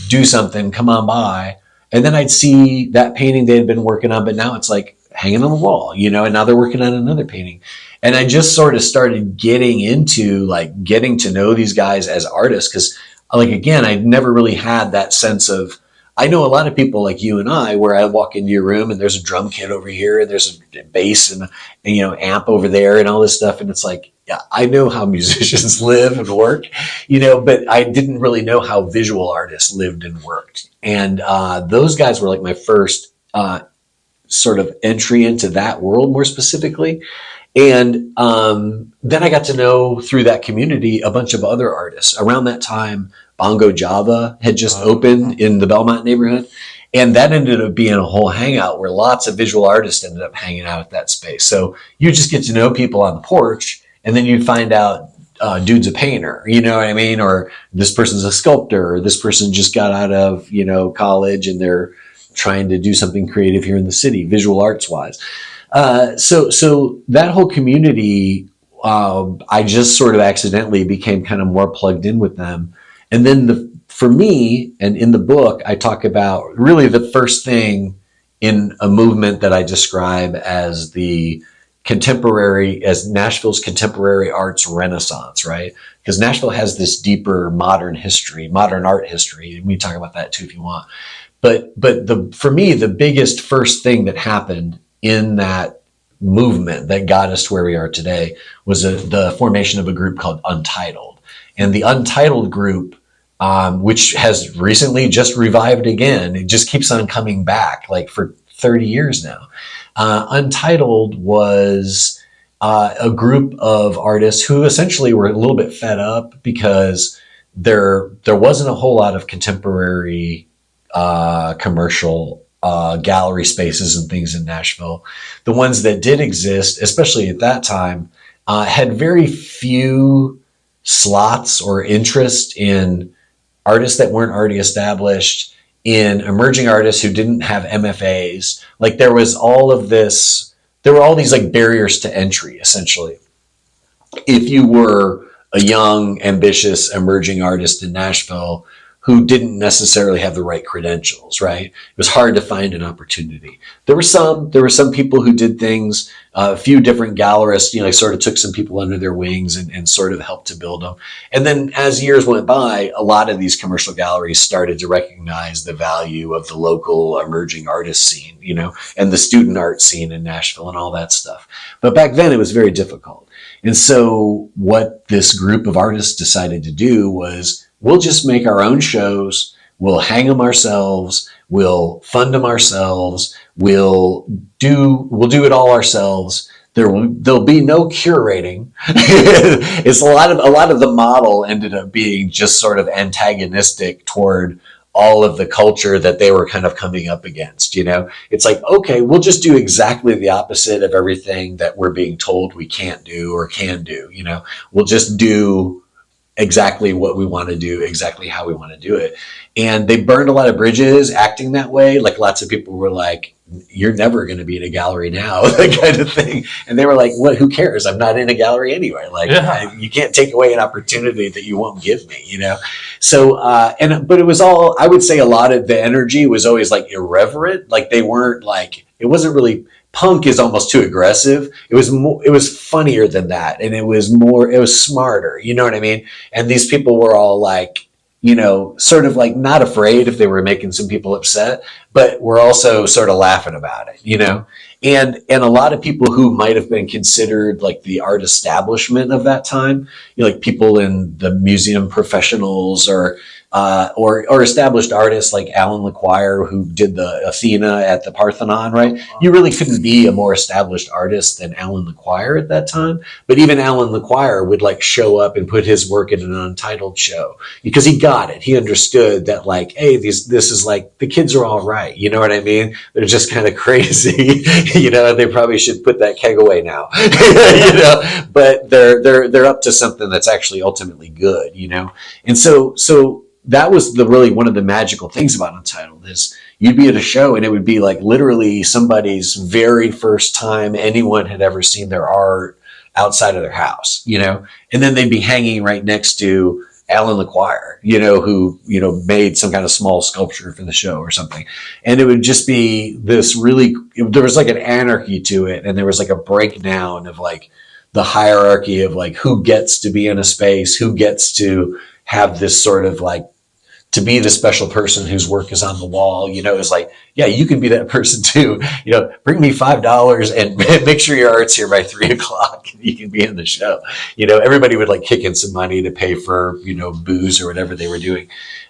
do something, come on by. And then I'd see that painting they had been working on, but now it's like hanging on the wall, and now they're working on another painting. And I just sort of started getting into like getting to know these guys as artists. Cause like, again, I never really had that sense of, I know a lot of people like you and I, where I walk into your room and there's a drum kit over here and there's a bass and amp over there and all this stuff. And it's like, yeah, I know how musicians live and work, but I didn't really know how visual artists lived and worked. And those guys were like my first sort of entry into that world more specifically. And then I got to know through that community a bunch of other artists. Around that time, Bongo Java had just opened in the Belmont neighborhood. And that ended up being a whole hangout where lots of visual artists ended up hanging out at that space. So you just get to know people on the porch, and then you'd find out dude's a painter, you know what I mean? Or this person's a sculptor, or this person just got out of, college and they're trying to do something creative here in the city, visual arts wise. So that whole community, I just sort of accidentally became kind of more plugged in with them. And then for me, and in the book, I talk about really the first thing in a movement that I describe as as Nashville's contemporary arts renaissance, right? Because Nashville has this deeper modern art history. And we can talk about that too if you want. But for me, the biggest first thing that happened in that movement that got us to where we are today was the formation of a group called Untitled. And the Untitled group, which has recently just revived again, it just keeps on coming back like for 30 years now. Untitled was a group of artists who essentially were a little bit fed up because there wasn't a whole lot of contemporary commercial gallery spaces and things in Nashville. The ones that did exist, especially at that time, had very few slots or interest in artists that weren't already established, in emerging artists who didn't have MFAs. Like there were all these like barriers to entry, essentially. If you were a young, ambitious, emerging artist in Nashville who didn't necessarily have the right credentials, right? It was hard to find an opportunity. There were some people who did things, a few different gallerists, sort of took some people under their wings and sort of helped to build them. And then as years went by, a lot of these commercial galleries started to recognize the value of the local emerging artist scene, and the student art scene in Nashville and all that stuff. But back then it was very difficult. And so what this group of artists decided to do was, we'll just make our own shows. We'll hang them ourselves. We'll fund them ourselves. We'll do it all ourselves. There'll be no curating. It's a lot of the model ended up being just sort of antagonistic toward all of the culture that they were kind of coming up against. It's like, okay, we'll just do exactly the opposite of everything that we're being told we can't do or can do. We'll just do exactly what we want to do, exactly how we want to do it. And they burned a lot of bridges acting that way. Like lots of people were like, you're never going to be in a gallery now, that kind of thing. And they were like, what, who cares? I'm not in a gallery anyway. Like you can't take away an opportunity that you won't give me, So, but it was all, I would say a lot of the energy was always like irreverent. Like they weren't like, it wasn't really, punk is almost too aggressive. It was funnier than that. And it was smarter. You know what I mean? And these people were all like, sort of like not afraid if they were making some people upset, but we're also sort of laughing about it, and a lot of people who might have been considered like the art establishment of that time, like people in the museum professionals or established artists like Alan LeQuire, who did the Athena at the Parthenon, right? You really couldn't be a more established artist than Alan LeQuire at that time. But even Alan LeQuire would like show up and put his work in an Untitled show because he got it. He understood that like, hey, this is like, the kids are all right. You know what I mean? They're just kind of crazy, they probably should put that keg away now, but they're up to something that's actually ultimately good, And so that was really one of the magical things about Untitled is you'd be at a show and it would be like literally somebody's very first time anyone had ever seen their art outside of their house, and then they'd be hanging right next to Alan LeQuire, who, made some kind of small sculpture for the show or something. And it would just be this there was like an anarchy to it. And there was like a breakdown of like the hierarchy of like who gets to be in a space, who gets to have this sort of like, to be the special person whose work is on the wall, it's like, yeah, you can be that person too. Bring me $5 and make sure your art's here by 3:00 and you can be in the show. Everybody would like kick in some money to pay for, booze or whatever they were doing.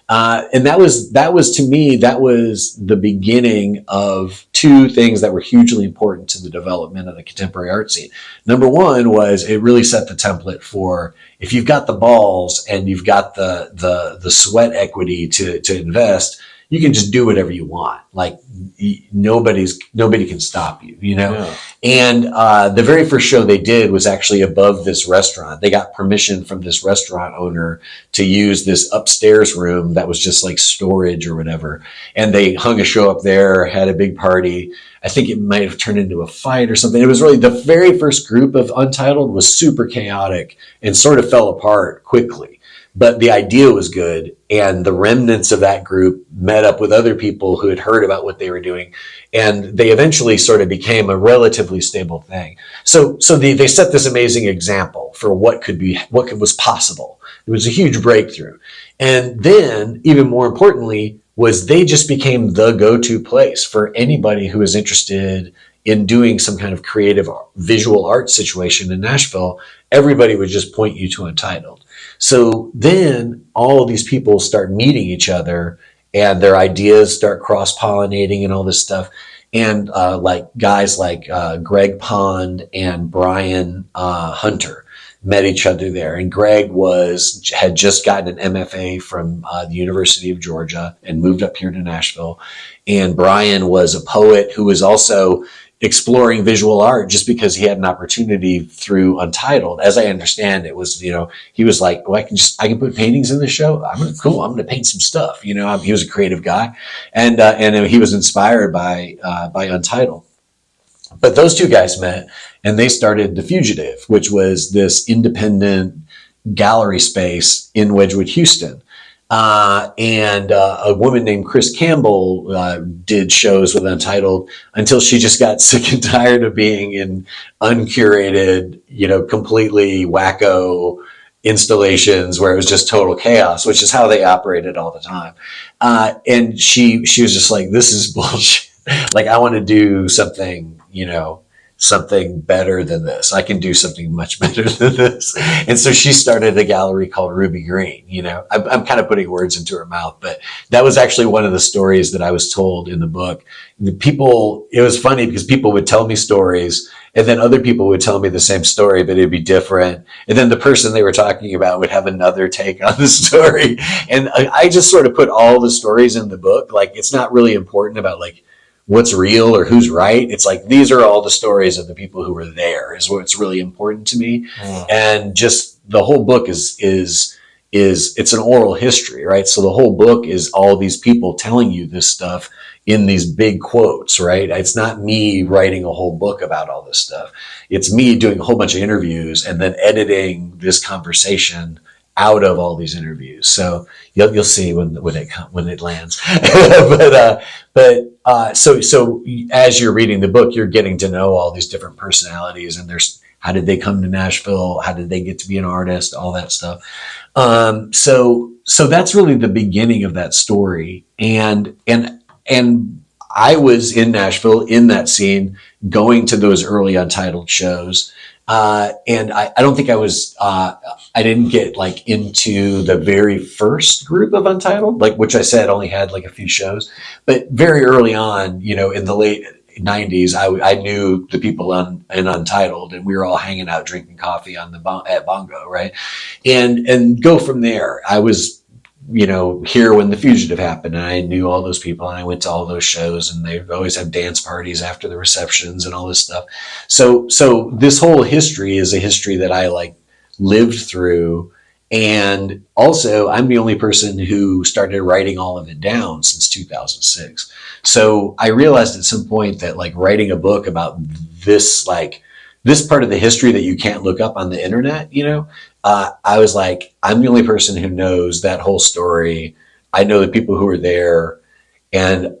And that was to me, that was the beginning of two things that were hugely important to the development of the contemporary art scene. Number one was it really set the template for, if you've got the balls and you've got the sweat equity to invest, you can just do whatever you want. Like nobody can stop you, Yeah. And the very first show they did was actually above this restaurant. They got permission from this restaurant owner to use this upstairs room that was just like storage or whatever. And they hung a show up there, had a big party. I think it might have turned into a fight or something. It was really the very first group of Untitled was super chaotic and sort of fell apart quickly. But the idea was good, and the remnants of that group met up with other people who had heard about what they were doing, and they eventually sort of became a relatively stable thing. So they set this amazing example for what was possible. It was a huge breakthrough. And then, even more importantly, was they just became the go-to place for anybody who was interested in doing some kind of creative visual art situation in Nashville. Everybody would just point you to Untitled. So then all of these people start meeting each other and their ideas start cross-pollinating and all this stuff. And like guys like Greg Pond and Brian Hunter met each other there. And Greg had just gotten an MFA from the University of Georgia and moved up here to Nashville. And Brian was a poet who was also exploring visual art just because he had an opportunity through Untitled. As I understand it was, he was like, well, I can put paintings in the show. I'm going to paint some stuff. He was a creative guy and he was inspired by Untitled. But those two guys met and they started The Fugitive, which was this independent gallery space in Wedgwood, Houston. And a woman named Chris Campbell did shows with Untitled until she just got sick and tired of being in uncurated, completely wacko installations where it was just total chaos, which is how they operated all the time. And she was just like, this is bullshit. Like, I want to do something, something better than this. I can do something much better than this. And so she started a gallery called Ruby Green. You know, I'm kind of putting words into her mouth, but that was actually one of the stories that I was told in the book. It was funny because people would tell me stories, and then other people would tell me the same story, but it'd be different. And then the person they were talking about would have another take on the story. And I just sort of put all the stories in the book. Like, it's not really important about like what's real or who's right. It's like, these are all the stories of the people who were there is what's really important to me. And just the whole book is it's an oral history, right? So the whole book is all these people telling you this stuff in these big quotes, right? It's not me writing a whole book about all this stuff. It's me doing a whole bunch of interviews and then editing this conversation out of all these interviews. So you'll see when it lands. So as you're reading the book, you're getting to know all these different personalities, and there's how did they come to Nashville? How did they get to be an artist? All that stuff. So that's really the beginning of that story. And I was in Nashville in that scene, going to those early Untitled shows. And I don't think I didn't get like into the very first group of Untitled, like, which I said only had like a few shows, but very early on, you know, in the late 90s, I knew the people in Untitled, and we were all hanging out, drinking coffee at Bongo. Right. And go from there. I was, you know, here when The Fugitive happened, and I knew all those people, and I went to all those shows, and they always have dance parties after the receptions and all this stuff. So this whole history is a history that I like lived through. And also, I'm the only person who started writing all of it down since 2006. So I realized at some point that like writing a book about this part of the history that you can't look up on the internet, you know, I was like, I'm the only person who knows that whole story. I know the people who were there, and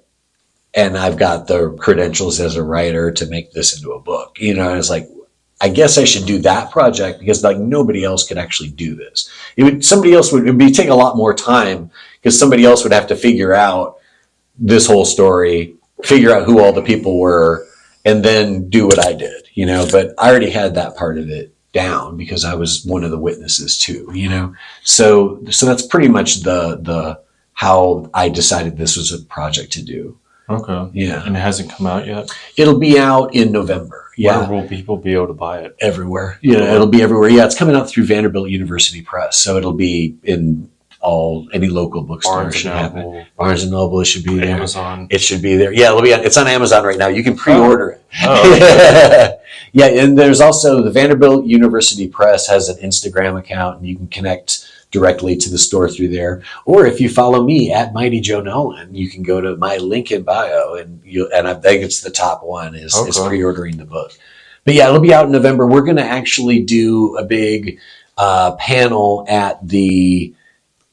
I've got the credentials as a writer to make this into a book. You know, I was like, I guess I should do that project because like nobody else could actually do this. It would take a lot more time because somebody else would have to figure out this whole story, figure out who all the people were, and then do what I did, you know, but I already had that part of it down because I was one of the witnesses too, you know? So that's pretty much the how I decided this was a project to do. Okay. Yeah. And it hasn't come out yet? It'll be out in November. Yeah. Where will people be able to buy it? Everywhere. Yeah, it'll be everywhere. Yeah, it's coming out through Vanderbilt University Press. So it'll be in any local bookstore. Barnes and Noble, it should be there. Amazon. It should be there. Yeah, it's on Amazon right now. You can pre-order it. Oh, okay. Yeah, and there's also the Vanderbilt University Press has an Instagram account, and you can connect directly to the store through there. Or if you follow me at Mighty Joe Nolan, you can go to my link in bio, and I think it's the top one is pre-ordering the book. But yeah, it'll be out in November. We're going to actually do a big panel at the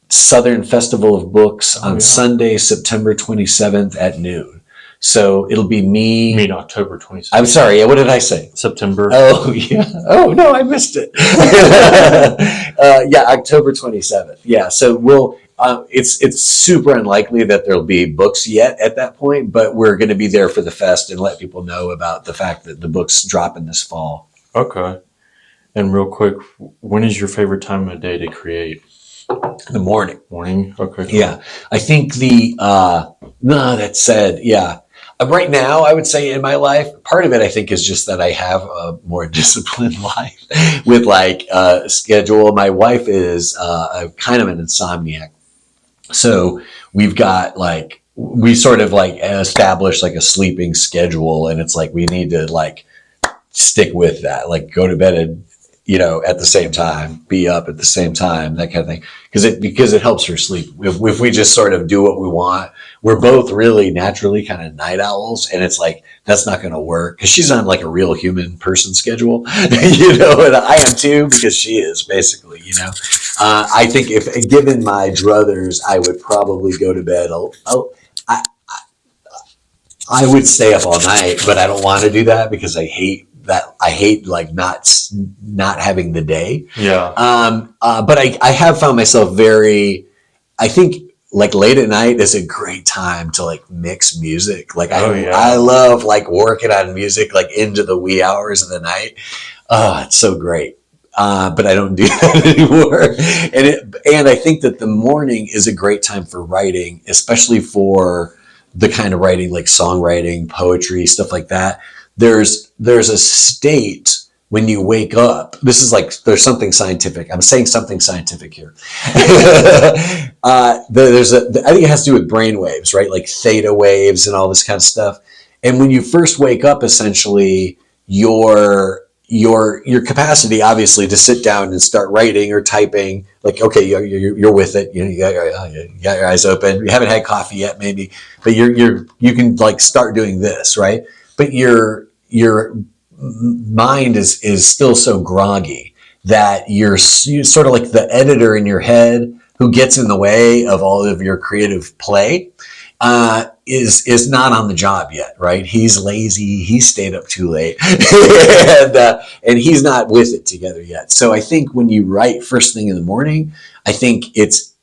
Southern Festival of Books on Sunday, September 27th at noon. So it'll be me. You mean October 27th? I'm sorry. Yeah, what did I say? September. Oh, yeah. Oh, no, I missed it. Yeah, October 27th. Yeah, so it's super unlikely that there'll be books yet at that point, but we're going to be there for the fest and let people know about the fact that the book's dropping this fall. Okay. And real quick, when is your favorite time of day to create? The morning. Morning? Okay. Cool. Yeah. I think that said, yeah. Right now, I would say in my life, part of it, I think, is just that I have a more disciplined life with like a schedule. My wife is kind of an insomniac. So we've got we sort of established like a sleeping schedule, and it's like we need to like stick with that, like go to bed at the same time, be up at the same time, that kind of thing. Because it helps her sleep. If we just sort of do what we want, we're both really naturally kind of night owls, and it's like, that's not going to work because she's on like a real human person schedule, and I am too, because she is basically, I think if given my druthers, I would probably go to bed. I would stay up all night, but I don't want to do that because I hate that. I hate like not having the day. Yeah. But I have found myself I think like late at night is a great time to like mix music. Like yeah. I love like working on music like into the wee hours of the night. Oh, it's so great. But I don't do that anymore. And I think that the morning is a great time for writing, especially for the kind of writing like songwriting, poetry, stuff like that. There's a state when you wake up. This is like, there's something scientific. I'm saying something scientific here. I think it has to do with brain waves, right? Like theta waves and all this kind of stuff. And when you first wake up, essentially your capacity, obviously, to sit down and start writing or typing, like, okay, you're with it. You got your eyes open. You haven't had coffee yet, maybe, but you can like start doing this, right? But your mind is still so groggy that you're sort of like the editor in your head who gets in the way of all of your creative play. Is not on the job yet, right? He's lazy. He stayed up too late, and he's not with it together yet. So I think when you write first thing in the morning, I think it's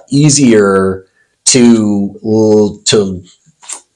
easier to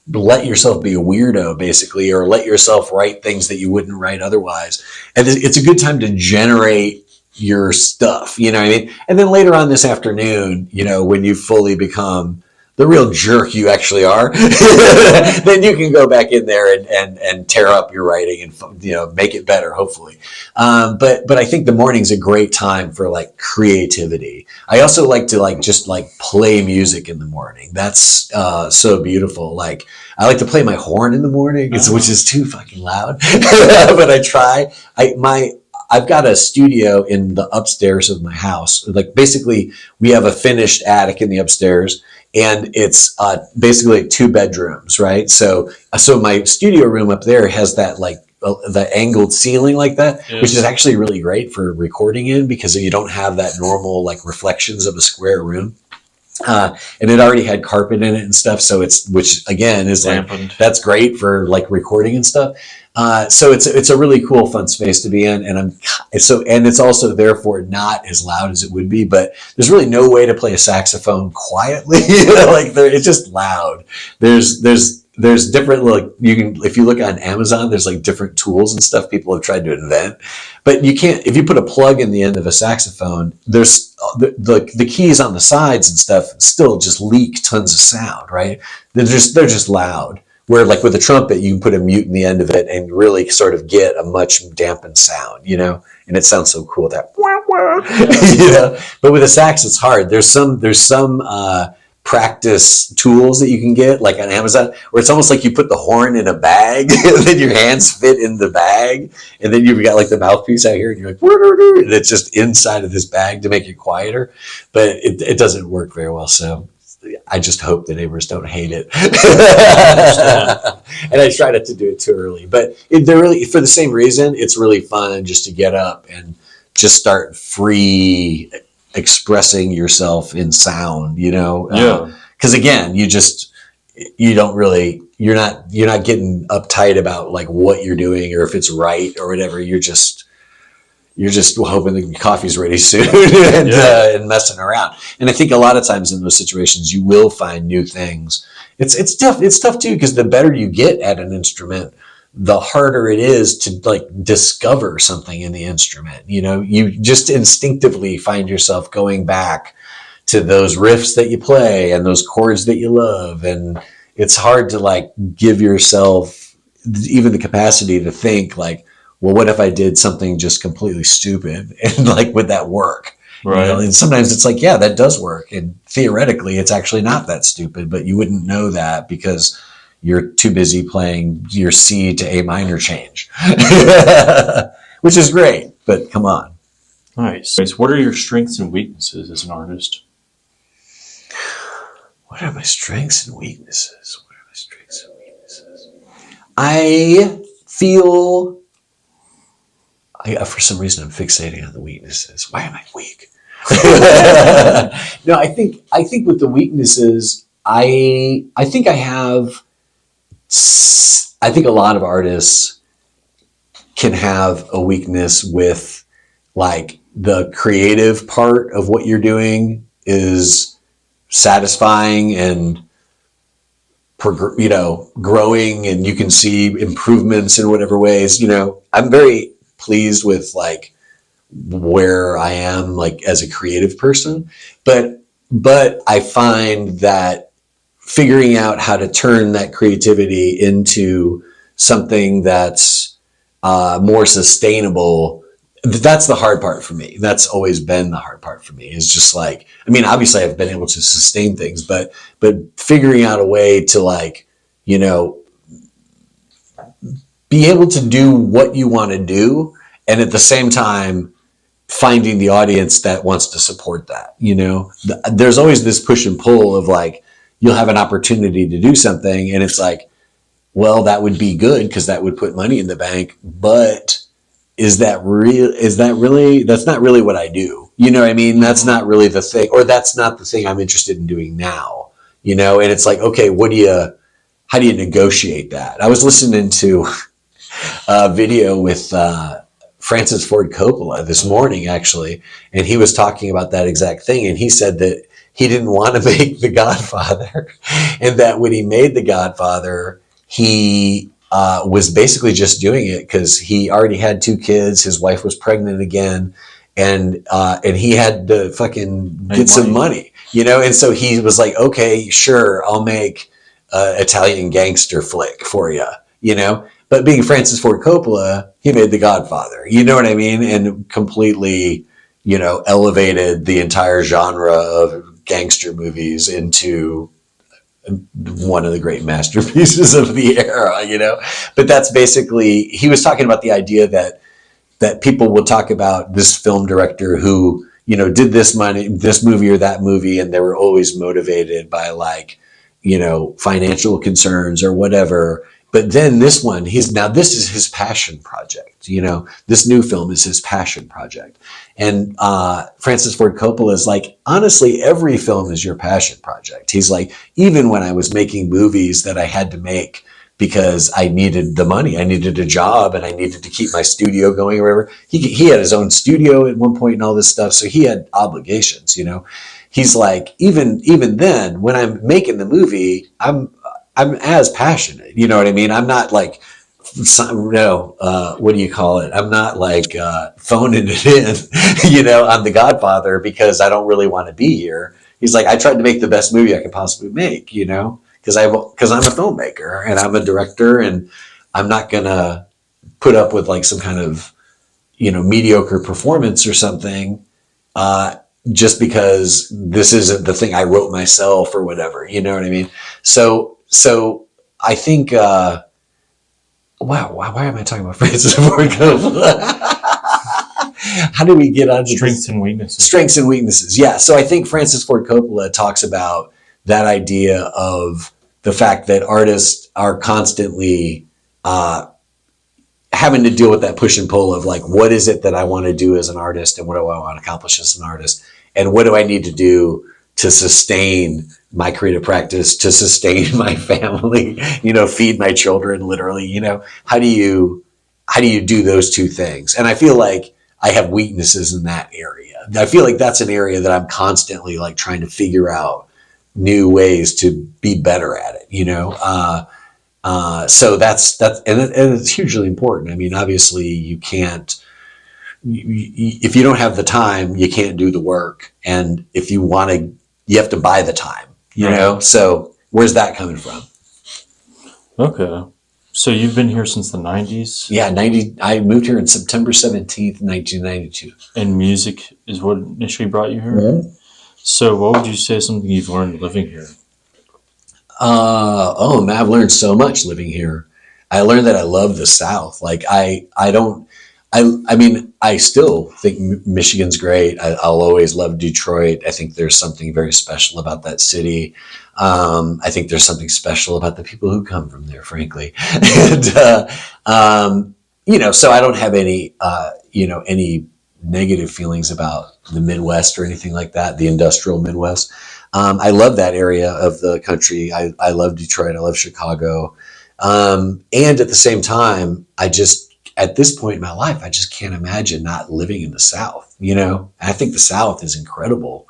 let yourself be a weirdo, basically, or let yourself write things that you wouldn't write otherwise. And it's a good time to generate your stuff, you know what I mean? And then later on this afternoon, you know, when you fully become the real jerk you actually are, then you can go back in there and tear up your writing and, you know, make it better, hopefully. But I think the morning's a great time for like creativity. I also like to just play music in the morning. That's so beautiful. Like I like to play my horn in the morning, which is too fucking loud, but I try. I've got a studio in the upstairs of my house. Like basically we have a finished attic in the upstairs, and it's basically like 2 bedrooms, right? So my studio room up there has that like the angled ceiling like that, which is actually really great for recording in because you don't have that normal like reflections of a square room. And it already had carpet in it and stuff. So which again is dampened. Like, that's great for like recording and stuff. So it's a really cool, fun space to be in. And it's also therefore not as loud as it would be, but there's really no way to play a saxophone quietly. It's just loud. There's different, like if you look on Amazon, there's like different tools and stuff people have tried to invent, but you can't, if you put a plug in the end of a saxophone, there's the keys on the sides and stuff still just leak tons of sound, right? They're just loud. Where like with a trumpet, you can put a mute in the end of it and really sort of get a much dampened sound, you know, and it sounds so cool that, you know, but with a sax, it's hard. There's some practice tools that you can get like on Amazon where it's almost like you put the horn in a bag and then your hands fit in the bag. And then you've got like the mouthpiece out here and you're like, and it's just inside of this bag to make it quieter, but it doesn't work very well. So I just hope the neighbors don't hate it. And I try not to do it too early, but they're really, for the same reason, it's really fun just to get up and just start free expressing yourself in sound, you know? Yeah. Cause again, you're not getting uptight about like what you're doing or if it's right or whatever. You're just hoping the coffee's ready soon and messing around. And I think a lot of times in those situations, you will find new things. It's tough. It's tough too, because the better you get at an instrument, the harder it is to like discover something in the instrument. You know, you just instinctively find yourself going back to those riffs that you play and those chords that you love. And it's hard to like give yourself even the capacity to think like, well, what if I did something just completely stupid and like, would that work? Right. You know? And sometimes it's like, yeah, that does work. And theoretically, it's actually not that stupid, but you wouldn't know that because you're too busy playing your C to A minor change, which is great, but come on. Nice. What are your strengths and weaknesses as an artist? What are my strengths and weaknesses? I feel... for some reason, I'm fixating on the weaknesses. Why am I weak? No, I think with the weaknesses, I think a lot of artists can have a weakness with like the creative part of what you're doing is satisfying and growing, and you can see improvements in whatever ways. I'm very pleased with like where I am like as a creative person, but I find that figuring out how to turn that creativity into something that's more sustainable, that's the hard part for me. That's always been the hard part for me, is just like, I mean, obviously I've been able to sustain things, but figuring out a way to like, be able to do what you want to do, and at the same time finding the audience that wants to support that. There's always this push and pull of like, you'll have an opportunity to do something and it's like, well, that would be good because that would put money in the bank, but is that really, that's not really what I do. You know what I mean? That's not really the thing, or that's not the thing I'm interested in doing now, and it's like, okay, how do you negotiate that? I was listening to a video with, Francis Ford Coppola this morning, actually, and he was talking about that exact thing. And he said that he didn't want to make The Godfather, and that when he made The Godfather, he was basically just doing it because he already had 2 kids. His wife was pregnant again, and he had to fucking get some money, And so he was like, okay, sure, I'll make Italian gangster flick for you, But being Francis Ford Coppola, he made The Godfather, you know what I mean? And completely, elevated the entire genre of gangster movies into one of the great masterpieces of the era, But that's basically, he was talking about the idea that people will talk about this film director who, did this movie or that movie, and they were always motivated by like, financial concerns or whatever. But then this one, this is his passion project. This new film is his passion project. And Francis Ford Coppola is like, honestly, every film is your passion project. He's like, even when I was making movies that I had to make because I needed the money, I needed a job, and I needed to keep my studio going or whatever. He had his own studio at one point and all this stuff. So he had obligations, He's like, even then, when I'm making the movie, I'm as passionate. You know what I mean? I'm not like, what do you call it? I'm not like phoning it in, on The Godfather because I don't really want to be here. He's like, I tried to make the best movie I could possibly make, because I'm a filmmaker and I'm a director, and I'm not gonna put up with like some kind of, mediocre performance or something. Just because this isn't the thing I wrote myself or whatever, you know what I mean? So I think, wow, why am I talking about Francis Ford Coppola? How do we get on strengths and weaknesses? Strengths and weaknesses, yeah. So I think Francis Ford Coppola talks about that idea of the fact that artists are constantly having to deal with that push and pull of like, what is it that I want to do as an artist, and what do I want to accomplish as an artist, and what do I need to do to sustain my creative practice, to sustain my family, feed my children, literally, how do you do those two things? And I feel like I have weaknesses in that area. I feel like that's an area that I'm constantly like trying to figure out new ways to be better at it, so that's, and it's hugely important. I mean, obviously you can't, if you don't have the time, you can't do the work. And if you want to, you have to buy the time, right. So where's that coming from? Okay. So you've been here since the 90s? Yeah, I moved here on September 17th, 1992. And music is what initially brought you here? Mm-hmm. So what would you say is something you've learned living here? Man, I've learned so much living here. I learned that I love the South. Like I mean, I still think Michigan's great. I'll always love Detroit. I think there's something very special about that city. I think there's something special about the people who come from there, frankly. And, so I don't have any, any negative feelings about the Midwest or anything like that, the industrial Midwest. I love that area of the country. I love Detroit. I love Chicago. And at the same time, at this point in my life, I just can't imagine not living in the South, I think the South is incredible.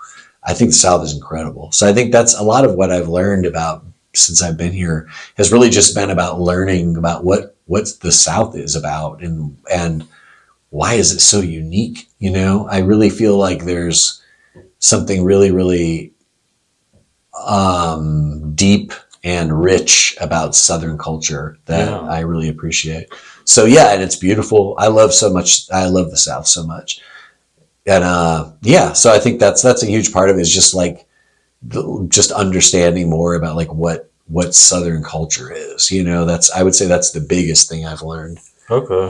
I think the South is incredible. So I think that's a lot of what I've learned about since I've been here has really just been about learning about what the South is about and why is it so unique? You know, I really feel like there's something really, really deep and rich about Southern culture that I really appreciate. So yeah, and it's beautiful. I love the South so much. And so I think that's a huge part of it is just like just understanding more about like what Southern culture is. You know, I would say that's the biggest thing I've learned. Okay.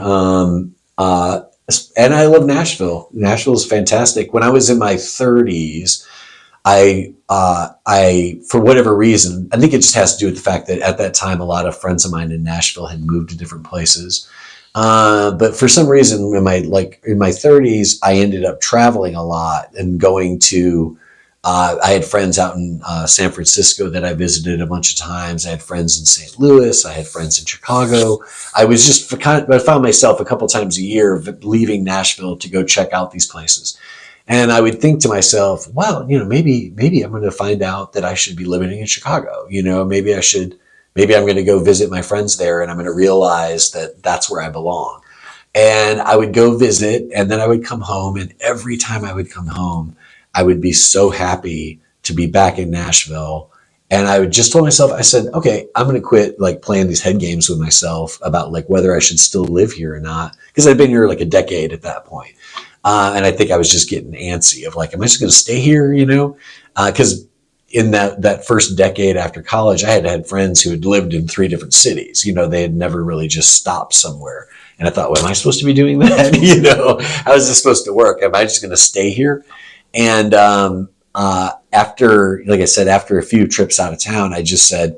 And I love Nashville. Nashville is fantastic. When I was in my 30s, I for whatever reason, I think it just has to do with the fact that at that time, a lot of friends of mine in Nashville had moved to different places. But for some reason, in my 30s, I ended up traveling a lot and going to. I had friends out in San Francisco that I visited a bunch of times. I had friends in St. Louis. I had friends in Chicago. I found myself a couple times a year leaving Nashville to go check out these places. And I would think to myself, well, you know, maybe I'm going to find out that I should be living in Chicago. You know, maybe I'm going to go visit my friends there and I'm going to realize that that's where I belong. And I would go visit and then I would come home. And every time I would come home, I would be so happy to be back in Nashville. And I would just told myself, I said, okay, I'm going to quit like playing these head games with myself about like whether I should still live here or not. Because I'd been here like a decade at that point. And I think I was just getting antsy of like, am I just going to stay here? You know, because in that first decade after college, I had friends who had lived in 3 different cities. You know, they had never really just stopped somewhere. And I thought, well, am I supposed to be doing that? You know, how is this supposed to work? Am I just going to stay here? And after, like I said, after a few trips out of town, I just said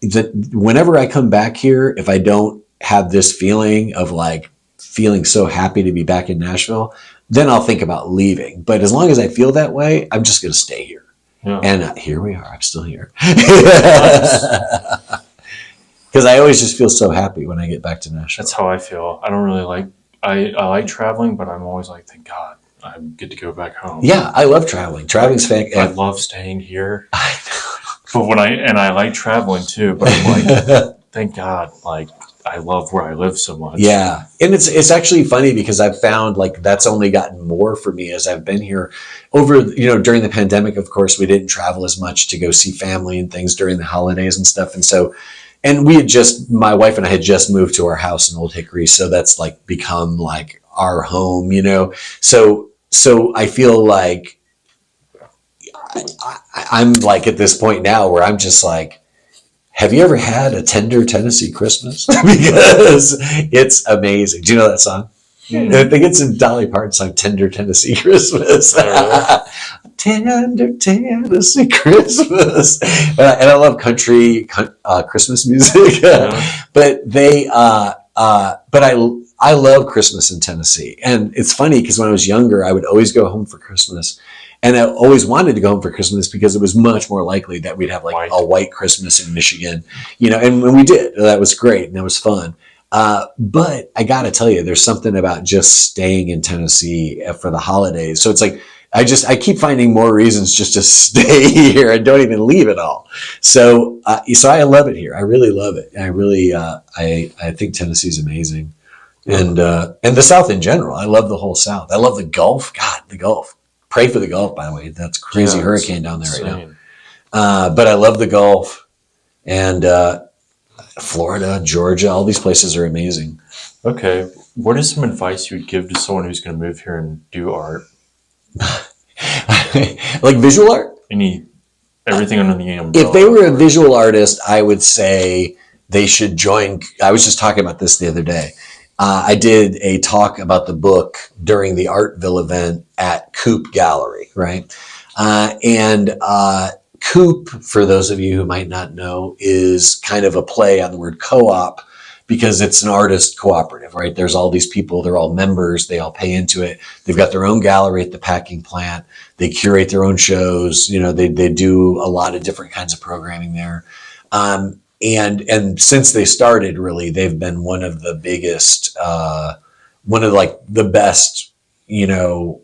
that whenever I come back here, if I don't have this feeling of like feeling so happy to be back in Nashville, then I'll think about leaving. But as long as I feel that way, I'm just going to stay here. Yeah. And here we are. I'm still here. Because I always just feel so happy when I get back to Nashville. That's how I feel. I don't really like, I like traveling, but I'm always like, thank God I get to go back home. Yeah, I love traveling. Traveling's fantastic. I love staying here. I know. But I like traveling too, but I'm like, thank God, like, I love where I live so much. Yeah. And it's actually funny because I've found like that's only gotten more for me as I've been here over, you know, during the pandemic, of course, we didn't travel as much to go see family and things during the holidays and stuff. And so, and my wife and I had just moved to our house in Old Hickory. So that's like become like our home, you know? So I feel like I'm like at this point now where I'm just like, have you ever had a tender Tennessee Christmas? Because it's amazing. Do you know that song? Mm-hmm. I think it's a Dolly Parton song, Tender Tennessee Christmas. Tender Tennessee Christmas. And I love country Christmas music. But I love Christmas in Tennessee. And it's funny because when I was younger, I would always go home for Christmas. And I always wanted to go home for Christmas because it was much more likely that we'd have like a white Christmas in Michigan, you know, and when we did, that was great and that was fun. But I got to tell you, there's something about just staying in Tennessee for the holidays. So it's like, I keep finding more reasons just to stay here and don't even leave at all. So I love it here. I really love it. I really, I think Tennessee's amazing. And the South in general. I love the whole South. I love the Gulf. God, the Gulf. Pray for the Gulf, by the way. That's crazy hurricane down there right now. But I love the Gulf and Florida, Georgia. All these places are amazing. Okay. What is some advice you would give to someone who's going to move here and do art? Like visual art? Everything under the umbrella. If they were a visual artist, I would say they should join. I was just talking about this the other day. I did a talk about the book during the Artville event at Coop Gallery, right? Coop, for those of you who might not know, is kind of a play on the word co-op because it's an artist cooperative, right? There's all these people, they're all members, they all pay into it. They've got their own gallery at the packing plant. They curate their own shows. You know, they do a lot of different kinds of programming there. And since they started, really, they've been one of the biggest, one of like the best, you know,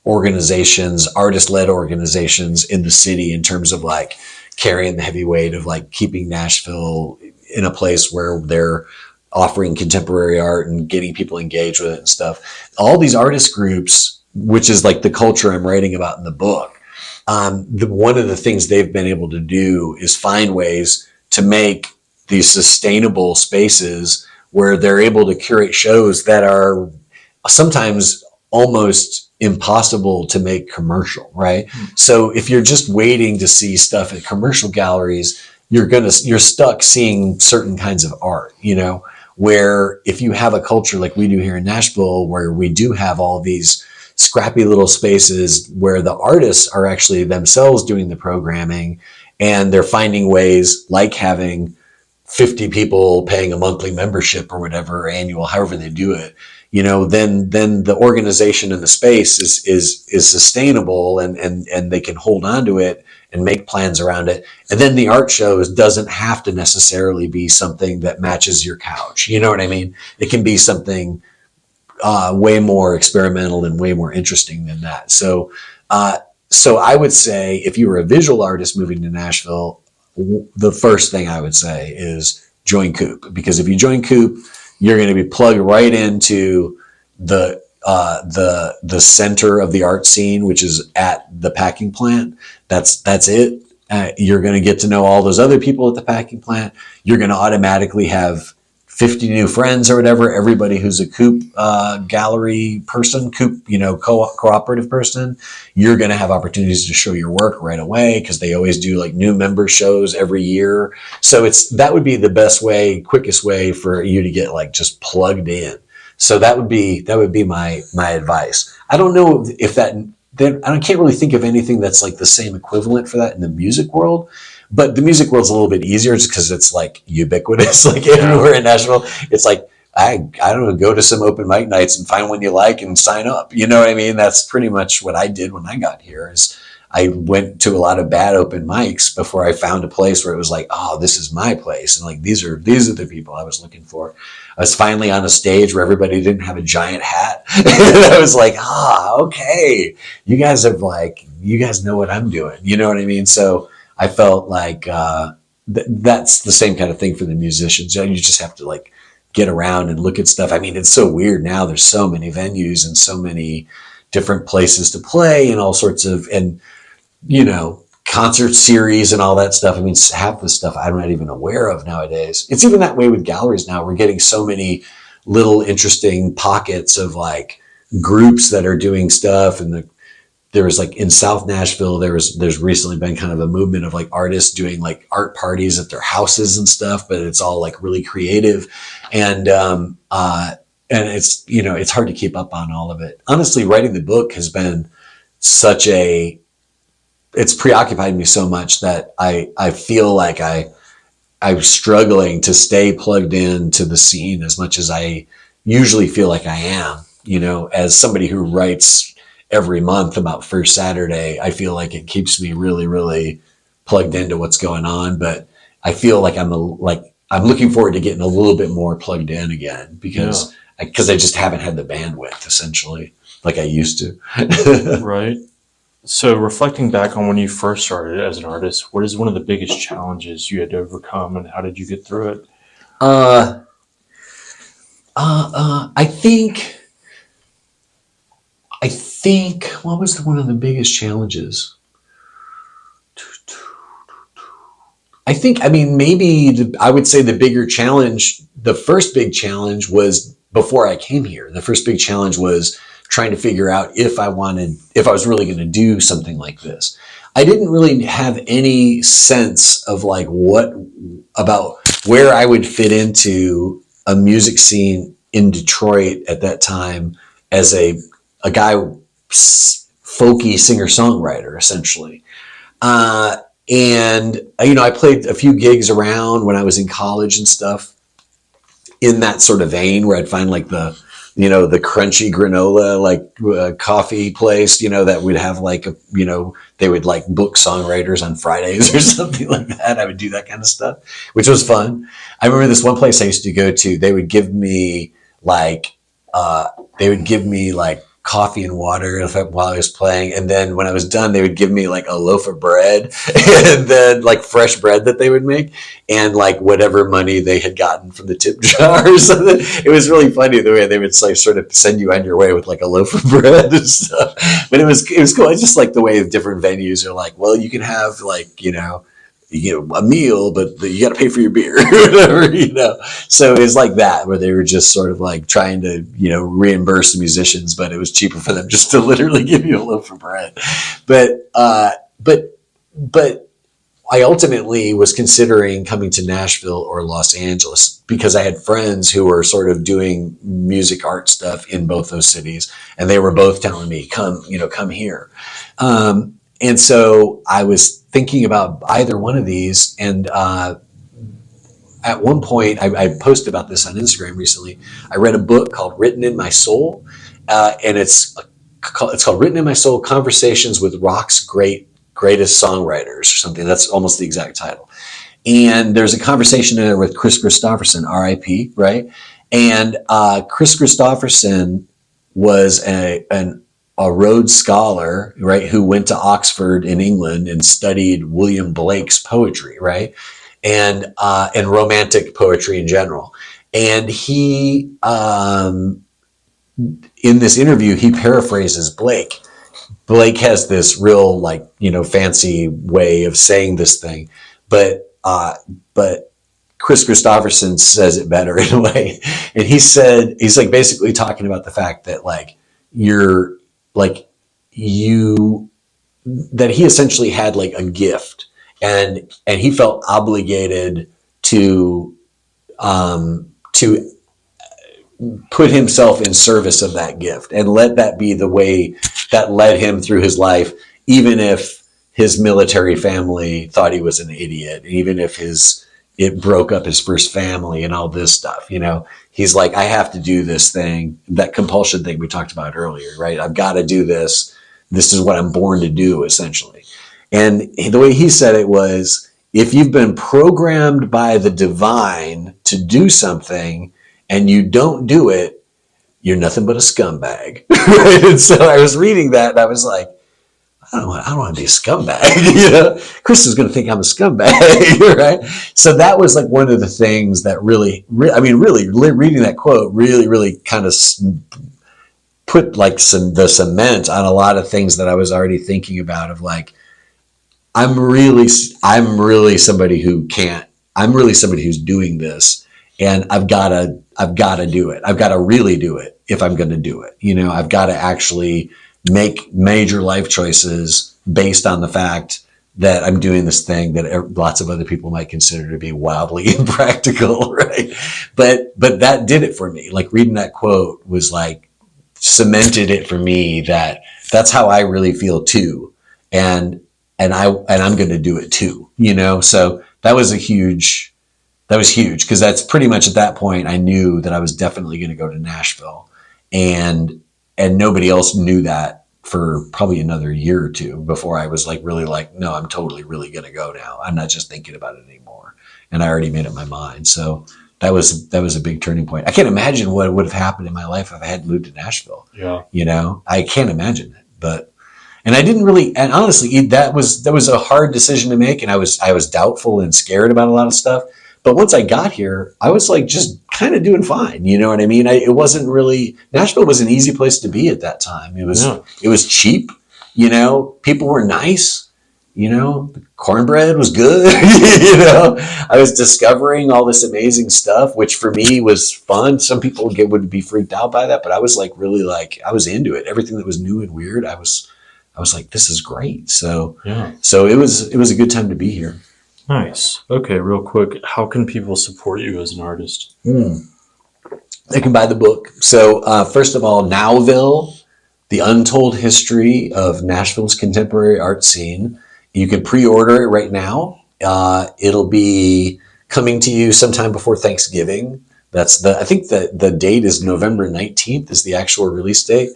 organizations, artist-led organizations in the city in terms of like carrying the heavy weight of like keeping Nashville in a place where they're offering contemporary art and getting people engaged with it and stuff. All these artist groups, which is like the culture I'm writing about in the book, one of the things they've been able to do is find ways to make these sustainable spaces where they're able to curate shows that are sometimes almost impossible to make commercial, right? So if you're just waiting to see stuff at commercial galleries, you're stuck seeing certain kinds of art, you know, where if you have a culture like we do here in Nashville, where we do have all these scrappy little spaces where the artists are actually themselves doing the programming, and they're finding ways like having 50 people paying a monthly membership or whatever, annual, however they do it, you know, then the organization in the space is sustainable, and they can hold on to it and make plans around it. And then the art shows doesn't have to necessarily be something that matches your couch. You know what I mean? It can be something way more experimental and way more interesting than that. So I would say if you were a visual artist moving to Nashville, the first thing I would say is join Coop, because if you join Coop, you're going to be plugged right into the center of the art scene, which is at the packing plant. That's it. You're going to get to know all those other people at the packing plant. You're going to automatically have 50 new friends or whatever. Everybody who's a Coop gallery person, Coop, you know, cooperative person, you're going to have opportunities to show your work right away, because they always do like new member shows every year. So that would be the best way, quickest way for you to get like just plugged in. So that would be my advice. I don't know if I can't really think of anything that's like the same equivalent for that in the music world. But the music world's a little bit easier just because it's like ubiquitous, like everywhere in Nashville. It's like, I don't know, go to some open mic nights and find one you like and sign up. You know what I mean? That's pretty much what I did when I got here. Is I went to a lot of bad open mics before I found a place where it was like, oh, this is my place. And like, these are the people I was looking for. I was finally on a stage where everybody didn't have a giant hat. And I was like, okay, you guys know what I'm doing. You know what I mean? So I felt like that's the same kind of thing for the musicians. You just have to like get around and look at stuff. I mean, it's so weird now. There's so many venues and so many different places to play and all sorts of, and you know, concert series and all that stuff. I mean, half the stuff I'm not even aware of nowadays. It's even that way with galleries now. We're getting so many little interesting pockets of like groups that are doing stuff. And there was like in South Nashville, there's recently been kind of a movement of like artists doing like art parties at their houses and stuff, but it's all like really creative. And it's, you know, it's hard to keep up on all of it. Honestly, writing the book has been it's preoccupied me so much that I feel like I'm struggling to stay plugged into the scene as much as I usually feel like I am, you know, as somebody who writes every month about First Saturday. I feel like it keeps me really, really plugged into what's going on, but I feel like I'm looking forward to getting a little bit more plugged in again because I just haven't had the bandwidth essentially like I used to. Right. So reflecting back on when you first started as an artist, what is one of the biggest challenges you had to overcome and how did you get through it? I think what was one of the biggest challenges? I would say the first big challenge was before I came here. The first big challenge was trying to figure out if I was really going to do something like this. I didn't really have any sense of like about where I would fit into a music scene in Detroit at that time as a guy, folky singer-songwriter, essentially. And, you know, I played a few gigs around when I was in college and stuff in that sort of vein where I'd find like the crunchy granola, like coffee place, you know, that would have like, they would like book songwriters on Fridays or something like that. I would do that kind of stuff, which was fun. I remember this one place I used to go to, they would give me like coffee and water while I was playing. And then when I was done, they would give me like a loaf of bread and then like fresh bread that they would make and like whatever money they had gotten from the tip jars. It was really funny the way they would like sort of send you on your way with like a loaf of bread and stuff. But it was cool. It's just like the way different venues are like, well, you can have like, a meal, but you got to pay for your beer or whatever. So it was like that, where they were just sort of like trying to, reimburse the musicians, but it was cheaper for them just to literally give you a loaf of bread. But I ultimately was considering coming to Nashville or Los Angeles because I had friends who were sort of doing music art stuff in both those cities. And they were both telling me, come here. And so I was thinking about either one of these. And at one point, I posted about this on Instagram recently. I read a book called Written in My Soul. And it's called Written in My Soul, Conversations with Rock's Greatest Songwriters or something. That's almost the exact title. And there's a conversation in there with Chris Christopherson, RIP, right? And Chris Christopherson was a Rhodes Scholar, right, who went to Oxford in England and studied William Blake's poetry, right, and romantic poetry in general. And he, in this interview, he paraphrases Blake. Blake has this real, fancy way of saying this thing, but Chris Christopherson says it better in a way. And he's like basically talking about the fact that that he essentially had like a gift and he felt obligated to put himself in service of that gift and let that be the way that led him through his life, even if his military family thought he was an idiot, even if it broke up his first family and all this stuff. He's like, I have to do this thing, that compulsion thing we talked about earlier, right? I've got to do this. This is what I'm born to do, essentially. And the way he said it was, if you've been programmed by the divine to do something and you don't do it, you're nothing but a scumbag. Right? And so I was reading that and I was like, I don't want to be a scumbag. Chris is going to think I'm a scumbag, right? So that was like one of the things that really reading that quote really kind of put like the cement on a lot of things that I was already thinking about of like, I'm really somebody who's doing this, and I've got to do it. I've got to really do it if I'm going to do it. I've got to actually make major life choices based on the fact that I'm doing this thing that lots of other people might consider to be wildly impractical, right? But that did it for me. Like reading that quote was like cemented it for me that's how I really feel too, and I'm going to do it too. So that was huge because that's pretty much at that point I knew that I was definitely going to go to Nashville, and nobody else knew that for probably another year or two before I was like really like, no, I'm totally really going to go now. I'm not just thinking about it anymore. And I already made up my mind. So that was a big turning point. I can't imagine what would have happened in my life if I hadn't moved to Nashville. Yeah. I can't imagine it, and I didn't really, and honestly, that was a hard decision to make. And I was doubtful and scared about a lot of stuff. But once I got here, I was like just kind of doing fine. You know what I mean? It wasn't really, Nashville was an easy place to be at that time. It was cheap. People were nice. The cornbread was good. I was discovering all this amazing stuff, which for me was fun. Some people would be freaked out by that, but I was like really like, I was into it. Everything that was new and weird, I was like, this is great. So it was a good time to be here. Nice. Okay, real quick, how can people support you as an artist? They can buy the book. So first of all, Nowville, The Untold History of Nashville's Contemporary Art Scene. You can pre-order it right now. It'll be coming to you sometime before Thanksgiving. I think the date is November 19th is the actual release date.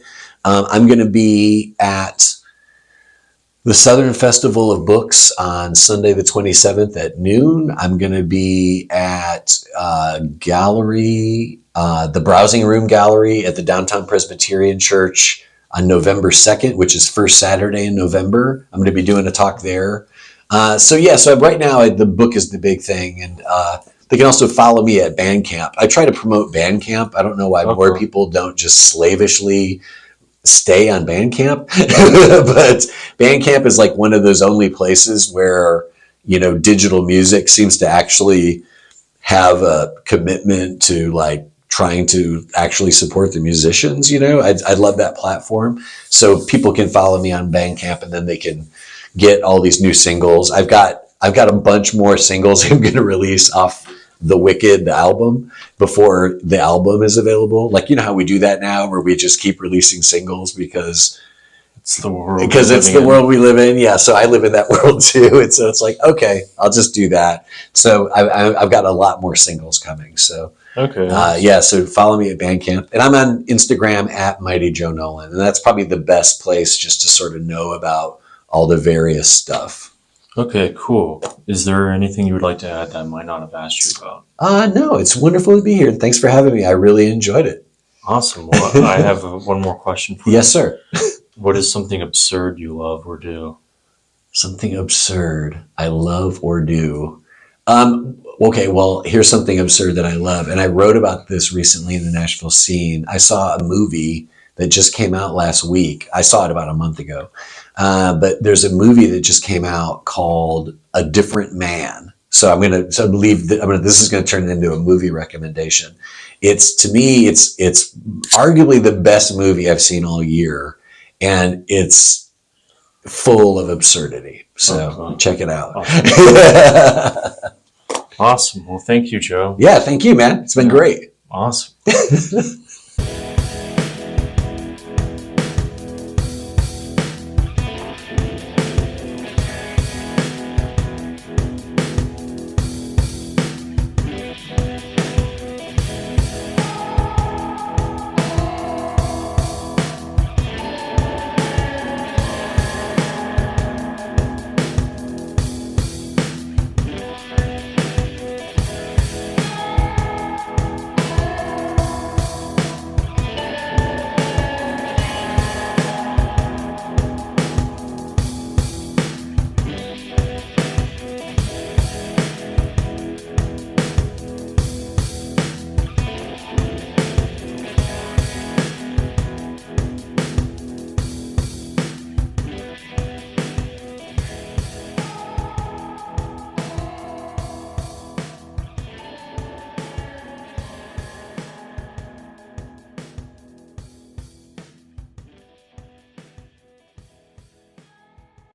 I'm going to be at the Southern Festival of Books on Sunday the 27th at noon. I'm going to be at gallery, the Browsing Room Gallery at the Downtown Presbyterian Church on November 2nd, which is first Saturday in November. I'm going to be doing a talk there. So right now the book is the big thing, and they can also follow me at Bandcamp. I try to promote Bandcamp. I don't know why more people don't just slavishly stay on Bandcamp, but Bandcamp is like one of those only places where, digital music seems to actually have a commitment to like trying to actually support the musicians. I love that platform. So people can follow me on Bandcamp, and then they can get all these new singles. I've got a bunch more singles I'm going to release off the Wicked, the album, before the album is available. Like, how we do that now, where we just keep releasing singles because it's the world. Because it's the world we live in. Yeah. So I live in that world too. And so it's like, okay, I'll just do that. So I've got a lot more singles coming. So, okay. So follow me at Bandcamp, and I'm on Instagram at Mighty Joe Nolan. And that's probably the best place just to sort of know about all the various stuff. Okay, cool. Is there anything you would like to add that I might not have asked you about? No, it's wonderful to be here. Thanks for having me. I really enjoyed it. Awesome. Well, I have one more question for you. Yes, sir. What is something absurd you love or do? Something absurd I love or do. Okay, well, here's something absurd that I love. And I wrote about this recently in the Nashville scene. I saw a movie that just came out last week. I saw it about a month ago. But there's a movie that just came out called A Different Man. So this is going to turn into a movie recommendation. To me, it's arguably the best movie I've seen all year, and it's full of absurdity. So check it out. Awesome. Awesome. Well, thank you, Joe. Yeah, thank you, man. It's been great. Awesome.